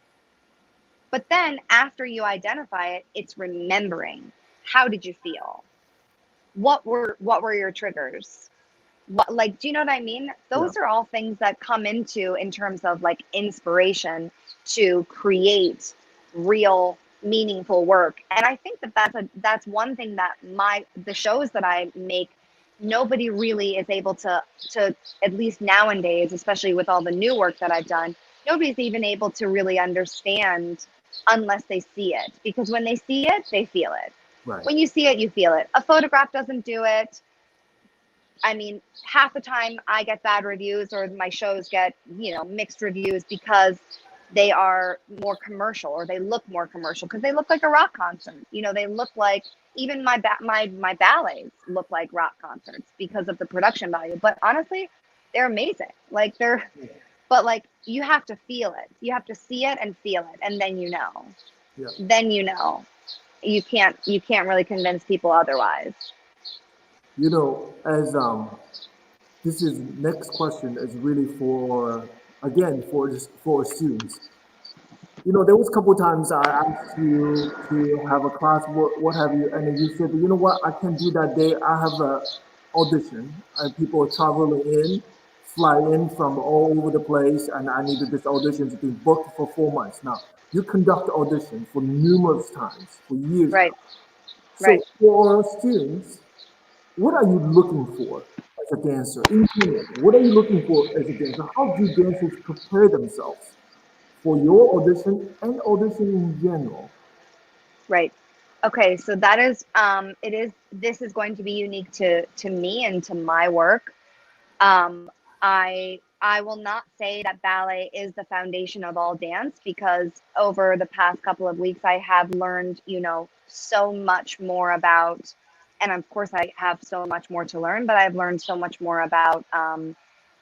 But then after you identify it, it's remembering. How did you feel? What were your triggers? Do you know what I mean? Those are all things that come into in terms of like inspiration to create real meaningful work. And I think that's one thing that the shows that I make, nobody really is able to at least nowadays, especially with all the new work that I've done, nobody's even able to really understand unless they see it. Because when they see it, they feel it. Right. When you see it, you feel it. A photograph doesn't do it. I mean, half the time I get bad reviews, or my shows get, mixed reviews, because they are more commercial, or they look more commercial, because they look like a rock concert. They look like, even my ballets look like rock concerts because of the production value. But honestly, they're amazing. But you have to feel it. You have to see it and feel it, and then Yeah. Then you can't really convince people otherwise. As this is next question is really for students. There was a couple of times I asked you to have a class, what have you, and then you said, you know what, I can't do that day. I have a audition, and people are traveling in, fly in from all over the place, and I needed this audition to be booked for 4 months. Now, you conduct audition for numerous times, for years Right. now. Right. So for students, what are you looking for as a dancer in general? What are you looking for as a dancer? How do dancers prepare themselves for your audition and audition in general? Right. Okay, so that is this is going to be unique to me and to my work. I will not say that ballet is the foundation of all dance, because over the past couple of weeks I have learned, so much more about, and of course I have so much more to learn, but I've learned so much more about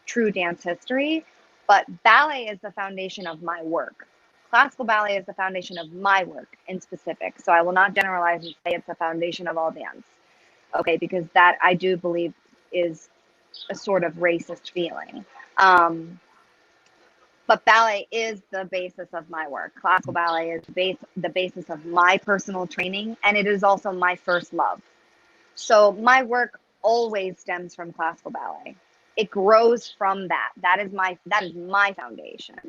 true dance history. But ballet is the foundation of my work. Classical ballet is the foundation of my work in specific. So I will not generalize and say it's the foundation of all dance. Okay, because that I do believe is a sort of racist feeling. But ballet is the basis of my work. Classical ballet is the basis of my personal training, and it is also my first love. So my work always stems from classical ballet. It grows from that. That is my foundation.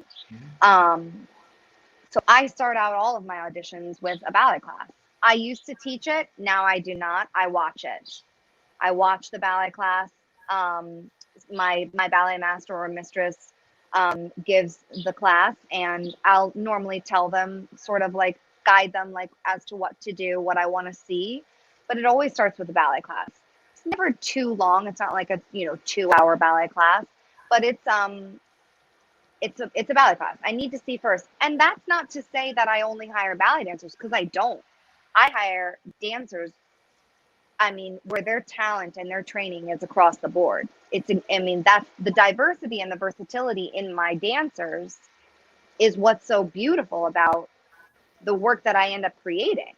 So I start out all of my auditions with a ballet class. I used to teach it. Now I do not. I watch it. I watch the ballet class. My ballet master or mistress gives the class, and I'll normally tell them, sort of like guide them, like as to what to do, what I want to see. But it always starts with the ballet class. It's never too long. It's not like a 2-hour ballet class, but it's a ballet class. I need to see first. And that's not to say that I only hire ballet dancers, because I don't. I hire dancers, where their talent and their training is across the board. That's the diversity and the versatility in my dancers is what's so beautiful about the work that I end up creating.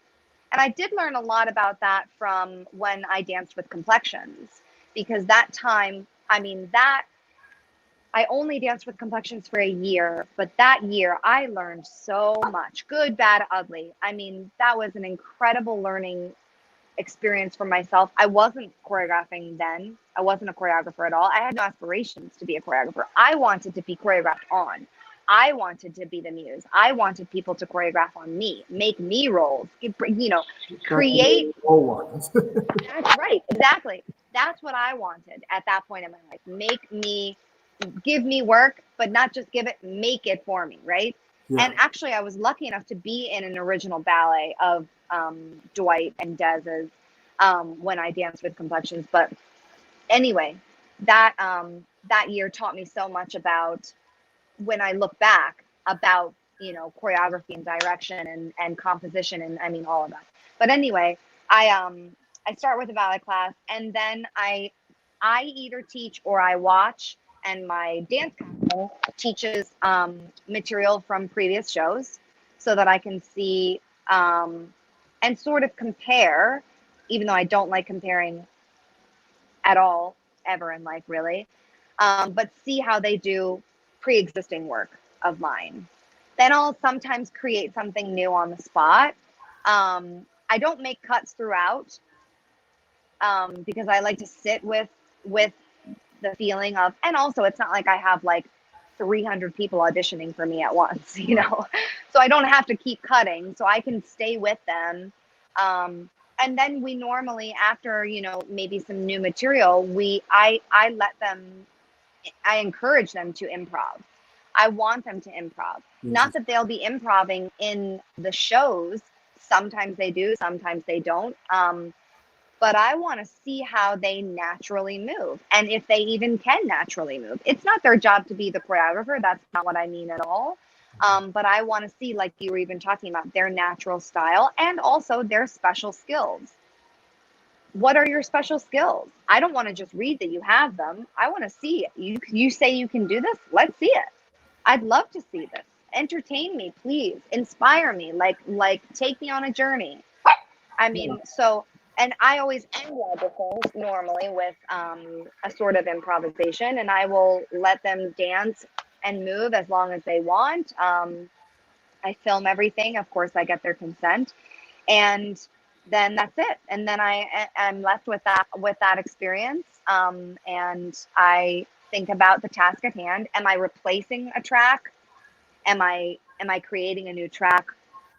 And I did learn a lot about that from when I danced with Complexions, because that time, I only danced with Complexions for a year, but that year I learned so much, good, bad, ugly. That was an incredible learning experience for myself. I wasn't choreographing then. I wasn't a choreographer at all. I had no aspirations to be a choreographer. I wanted to be choreographed on. I wanted to be the muse. I wanted people to choreograph on me, make me roles, create. That's right, exactly. That's what I wanted at that point in my life. Give me work, but not just give it, make it for me, right? Yeah. And actually, I was lucky enough to be in an original ballet of Dwight and Dez's when I danced with Complexions. But anyway, that that year taught me so much about, when I look back, about, you know, choreography and direction and composition, and I mean all of that. But anyway, I start with a ballet class, and then I either teach or I watch, and my dance captain teaches material from previous shows so that I can see and sort of compare, even though I don't like comparing at all, ever in life, really, but see how they do pre-existing work of mine. Then I'll sometimes create something new on the spot. I don't make cuts throughout because I like to sit with the feeling of, and also it's not like I have like 300 people auditioning for me at once, you know, so I don't have to keep cutting, so I can stay with them. And then we normally, after, you know, maybe some new material, I let them, I encourage them to improv. I want them to improv. Not that they'll be improving in the shows. Sometimes they do, sometimes they don't. But I want to see how they naturally move, and if they even can naturally move. It's not their job to be the choreographer. That's not what I mean at all. But I want to see, like you were even talking about, their natural style and also their special skills. What are your special skills? I don't want to just read that you have them. I want to see it. You say you can do this. Let's see it. I'd love to see this. Entertain me, please. Inspire me. Like take me on a journey. I mean, so, and I always end auditions normally with a sort of improvisation, and I will let them dance and move as long as they want. I film everything. Of course, I get their consent, and then that's it. And then I'm left with that experience. And I think about the task at hand. Am I replacing a track? Am I creating a new track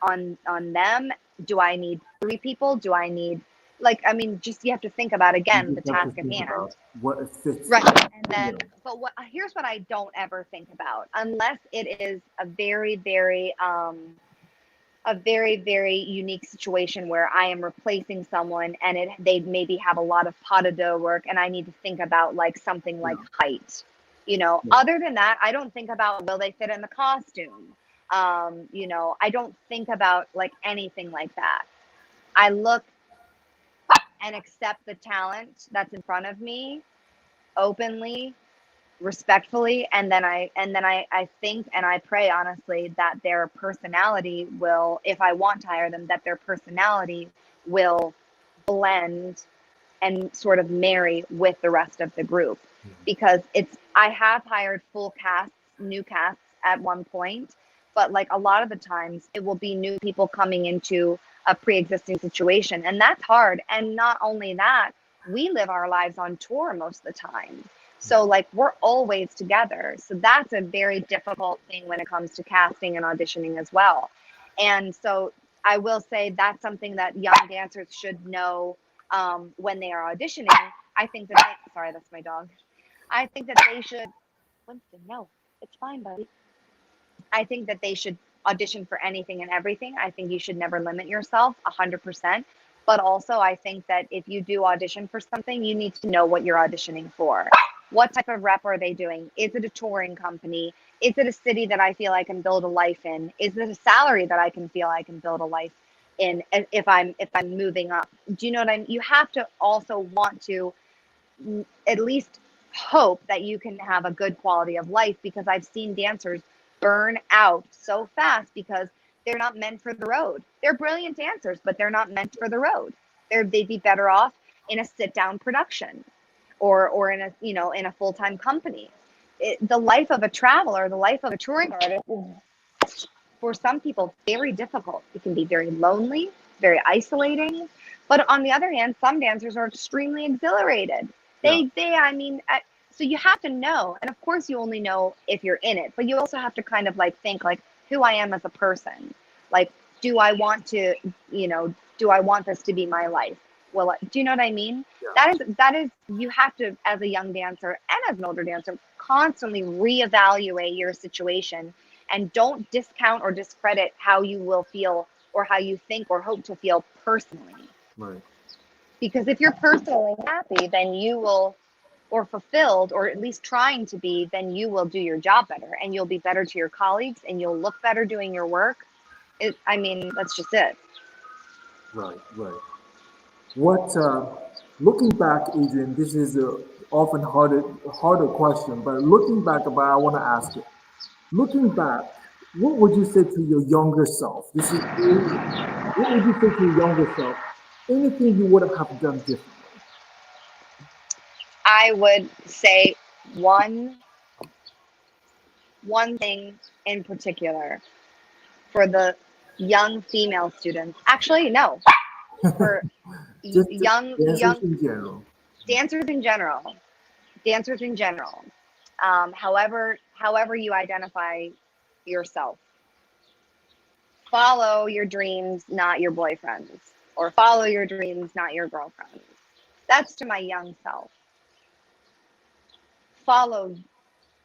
on them? Do I need 3 people? Do I need, like, I mean, just, you have to think about, again, the task at hand. What it fits. Right. And then, but here's what I don't ever think about, unless it is a very, very unique situation where I am replacing someone and they maybe have a lot of pas de deux work, and I need to think about like something like height. You know, other than that, I don't think about, will they fit in the costume? You know, I don't think about like anything like that. I look and accept the talent that's in front of me openly, respectfully, and then I think and I pray honestly that their personality will, if I want to hire them, that their personality will blend and sort of marry with the rest of the group. Because I have hired full casts, new casts at one point, but like a lot of the times it will be new people coming into a pre-existing situation, and that's hard. And not only that, we live our lives on tour most of the time. So like we're always together. So that's a very difficult thing when it comes to casting and auditioning as well. And so I will say that's something that young dancers should know when they are auditioning. I think that sorry, that's my dog. I think that they should, Winston, no, it's fine, buddy. I think that they should audition for anything and everything. I think you should never limit yourself 100%. But also I think that if you do audition for something, you need to know what you're auditioning for. What type of rep are they doing? Is it a touring company? Is it a city that I feel I can build a life in? Is it a salary that I can feel I can build a life in if I'm moving up? Do you know what I mean? You have to also want to at least hope that you can have a good quality of life, because I've seen dancers burn out so fast because they're not meant for the road. They're brilliant dancers, but they're not meant for the road. They'd be better off in a sit-down production or in a, you know, in a full-time company. The life of a traveler, the life of a touring artist is, for some people, very difficult. It can be very lonely, very isolating. But on the other hand, some dancers are extremely exhilarated. So you have to know, and of course you only know if you're in it, but you also have to kind of like think like who I am as a person. Like, do I want to, you know, do I want this to be my life? Well, do you know what I mean? Yeah. That is, you have to, as a young dancer and as an older dancer, constantly reevaluate your situation, and don't discount or discredit how you will feel or how you think or hope to feel personally. Right. Because if you're personally happy, then you will or fulfilled, or at least trying to be, then you will do your job better, and you'll be better to your colleagues, and you'll look better doing your work. I mean, that's just it. Right, right. What, looking back, Adrian, this is a often harder question, but looking back, but I want to ask it. Looking back, what would you say to your younger self? What would you say to your younger self? Anything you would have done differently? I would say one thing in particular for the young female students. Actually, no, for Just dancers young in general. dancers in general. Dancers in general. However you identify yourself. Follow your dreams, not your boyfriends, or follow your dreams, not your girlfriends. That's to my young self. Follow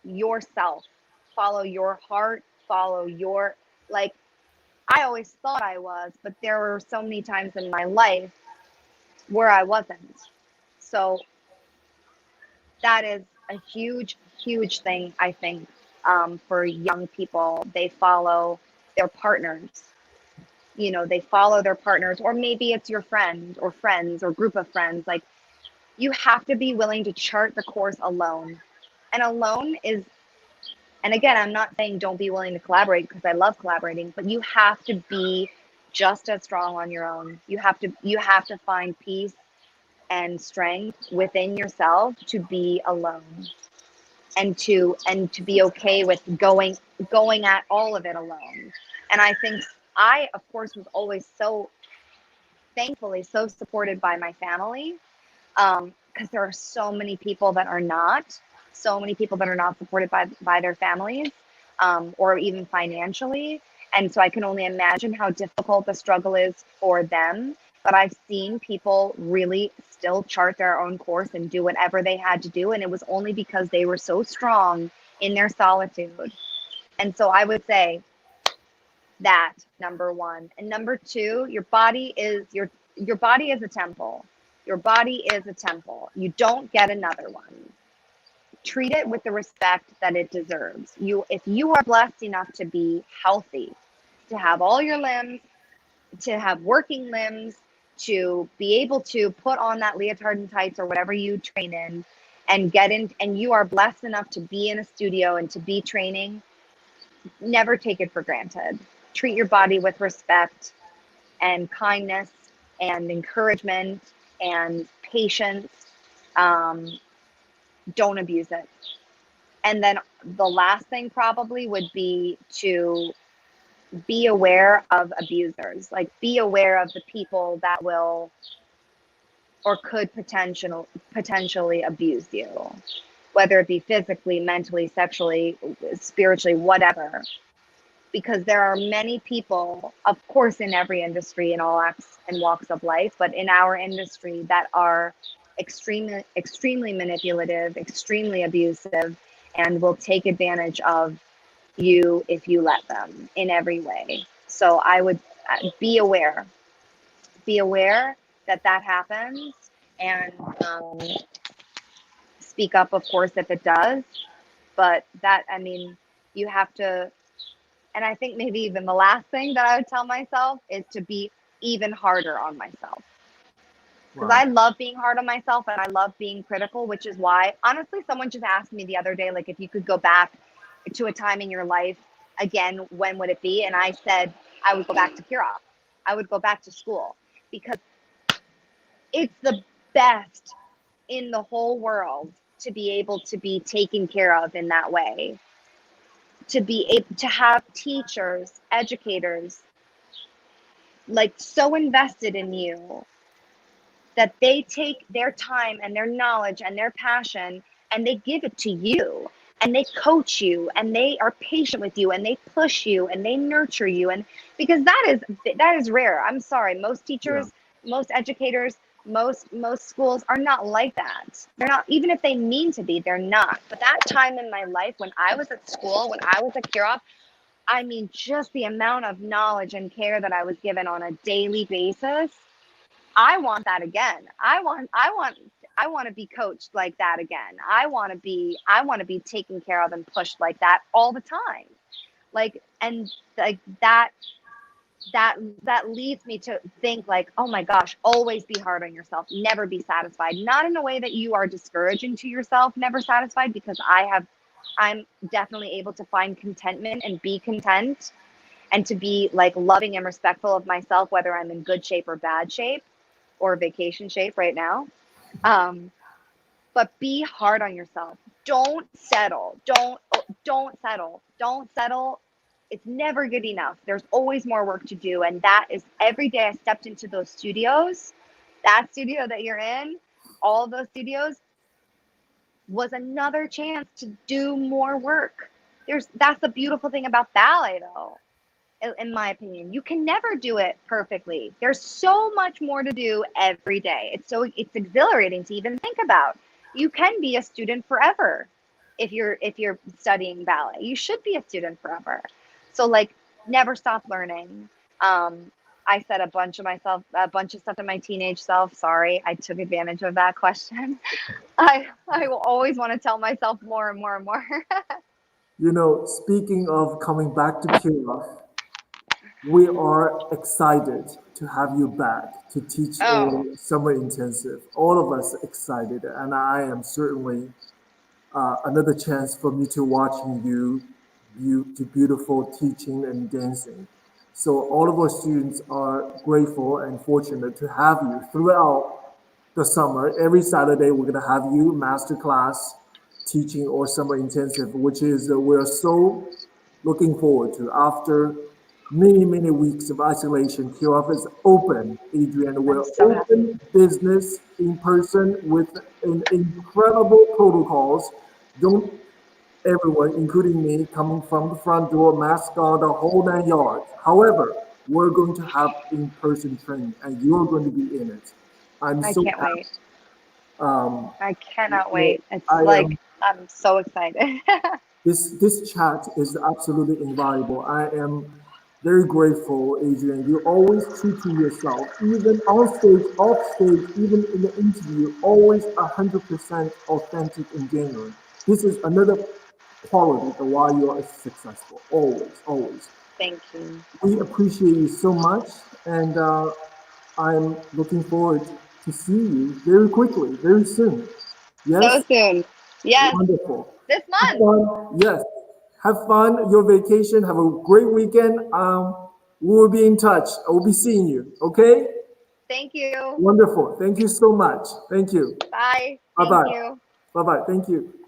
yourself, follow your heart, follow your, like, I always thought I was, but there were so many times in my life where I wasn't. So that is a huge thing, I think, for young people. They follow their partners. They follow their partners, or maybe it's your friend or friends or group of friends. Like, you have to be willing to chart the course alone. And alone is, and again, I'm not saying don't be willing to collaborate, because I love collaborating, but you have to be just as strong on your own. You have to find peace and strength within yourself to be alone, and to be okay with going at all of it alone. And I think I, of course, was always so thankfully so supported by my family, because there are so many people that are not supported by their families, or even financially. And so I can only imagine how difficult the struggle is for them. But I've seen people really still chart their own course and do whatever they had to do. And it was only because they were so strong in their solitude. And so I would say that, number one. And number two, your body is a temple. Your body is a temple. You don't get another one. Treat it with the respect that it deserves. If you are blessed enough to be healthy, to have all your limbs, to have working limbs, to be able to put on that leotard and tights or whatever you train in, and get in, and you are blessed enough to be in a studio and to be training, never take it for granted. Treat your body with respect and kindness and encouragement and patience. Don't abuse it. And then the last thing probably would be to be aware of abusers. Like, be aware of the people that will or could potentially abuse you, whether it be physically, mentally, sexually, spiritually, whatever. Because there are many people, of course, in every industry, in all acts and walks of life, but in our industry, that are extremely manipulative, extremely abusive, and will take advantage of you if you let them in every way. So I would be aware that happens, and speak up, of course, if it does. But that, I mean, you have to. And I think maybe even the last thing that I would tell myself is to be even harder on myself. Because I Right. love being hard on myself, and I love being critical, which is why, honestly, someone just asked me the other day, like, if you could go back to a time in your life again, when would it be? And I said, I would go back to Kirov. I would go back to school, because it's the best in the whole world to be able to be taken care of in that way. To be able to have teachers, educators, like, so invested in you that they take their time and their knowledge and their passion and they give it to you, and they coach you, and they are patient with you, and they push you, and they nurture you. And because that is rare. I'm sorry, most Yeah. teachers, most educators, most schools are not like that. They're not, even if they mean to be, they're not. But that time in my life when I was at school, when I was at Kirov, I mean, just the amount of knowledge and care that I was given on a daily basis, I want that again. I want I want to be coached like that again. I want to be taken care of and pushed like that all the time. Like, and like that leads me to think like, oh my gosh, always be hard on yourself, never be satisfied. Not in a way that you are discouraging to yourself, never satisfied, because I'm definitely able to find contentment and be content and to be like loving and respectful of myself, whether I'm in good shape or bad shape or vacation shape right now. But be hard on yourself. Don't settle. Don't settle. Don't settle. It's never good enough. There's always more work to do. And that is every day I stepped into those studios, that studio that you're in, all of those studios was another chance to do more work. That's the beautiful thing about ballet though, in my opinion. You can never do it perfectly. There's so much more to do every day. It's exhilarating to even think about. You can be a student forever if you're studying ballet. You should be a student forever. So like, never stop learning. I said a bunch of stuff to my teenage self. Sorry, I took advantage of that question. I will always want to tell myself more and more and more. You know, speaking of coming back to Kirov, we are excited to have you back to teach Oh, a summer intensive. All of us excited, and I am certainly another chance for me to watching you to beautiful teaching and dancing. So all of our students are grateful and fortunate to have you throughout the summer. Every Saturday we're gonna have you master class teaching or summer intensive, which is we're so looking forward to. After many weeks of isolation, Kirov is open, Adrienne. I'm We're so happy. open business in person with an incredible protocols. Don't everyone, including me, coming from the front door, mask on, the whole 9 yards. However, we're going to have in-person training, and you're going to be in it. I'm I so can't happy. wait. Um, I cannot wait. I It's like am. I'm so excited. This chat is absolutely invaluable. I am very grateful, Adrian. You always true to yourself, even on stage, off stage, even in the interview, always 100% authentic and genuine. This is another quality of why you are successful. Always, always. Thank you. We appreciate you so much, and I'm looking forward to see you very quickly, very soon. So Yes, soon. Yes, wonderful. this Have month. fun. Yes, have fun. Your vacation. Have a great weekend. We will be in touch. I will be seeing you. Okay. Thank you. Wonderful. Thank you so much. Thank you. Bye. Bye Thank bye. you. Bye bye. Thank you.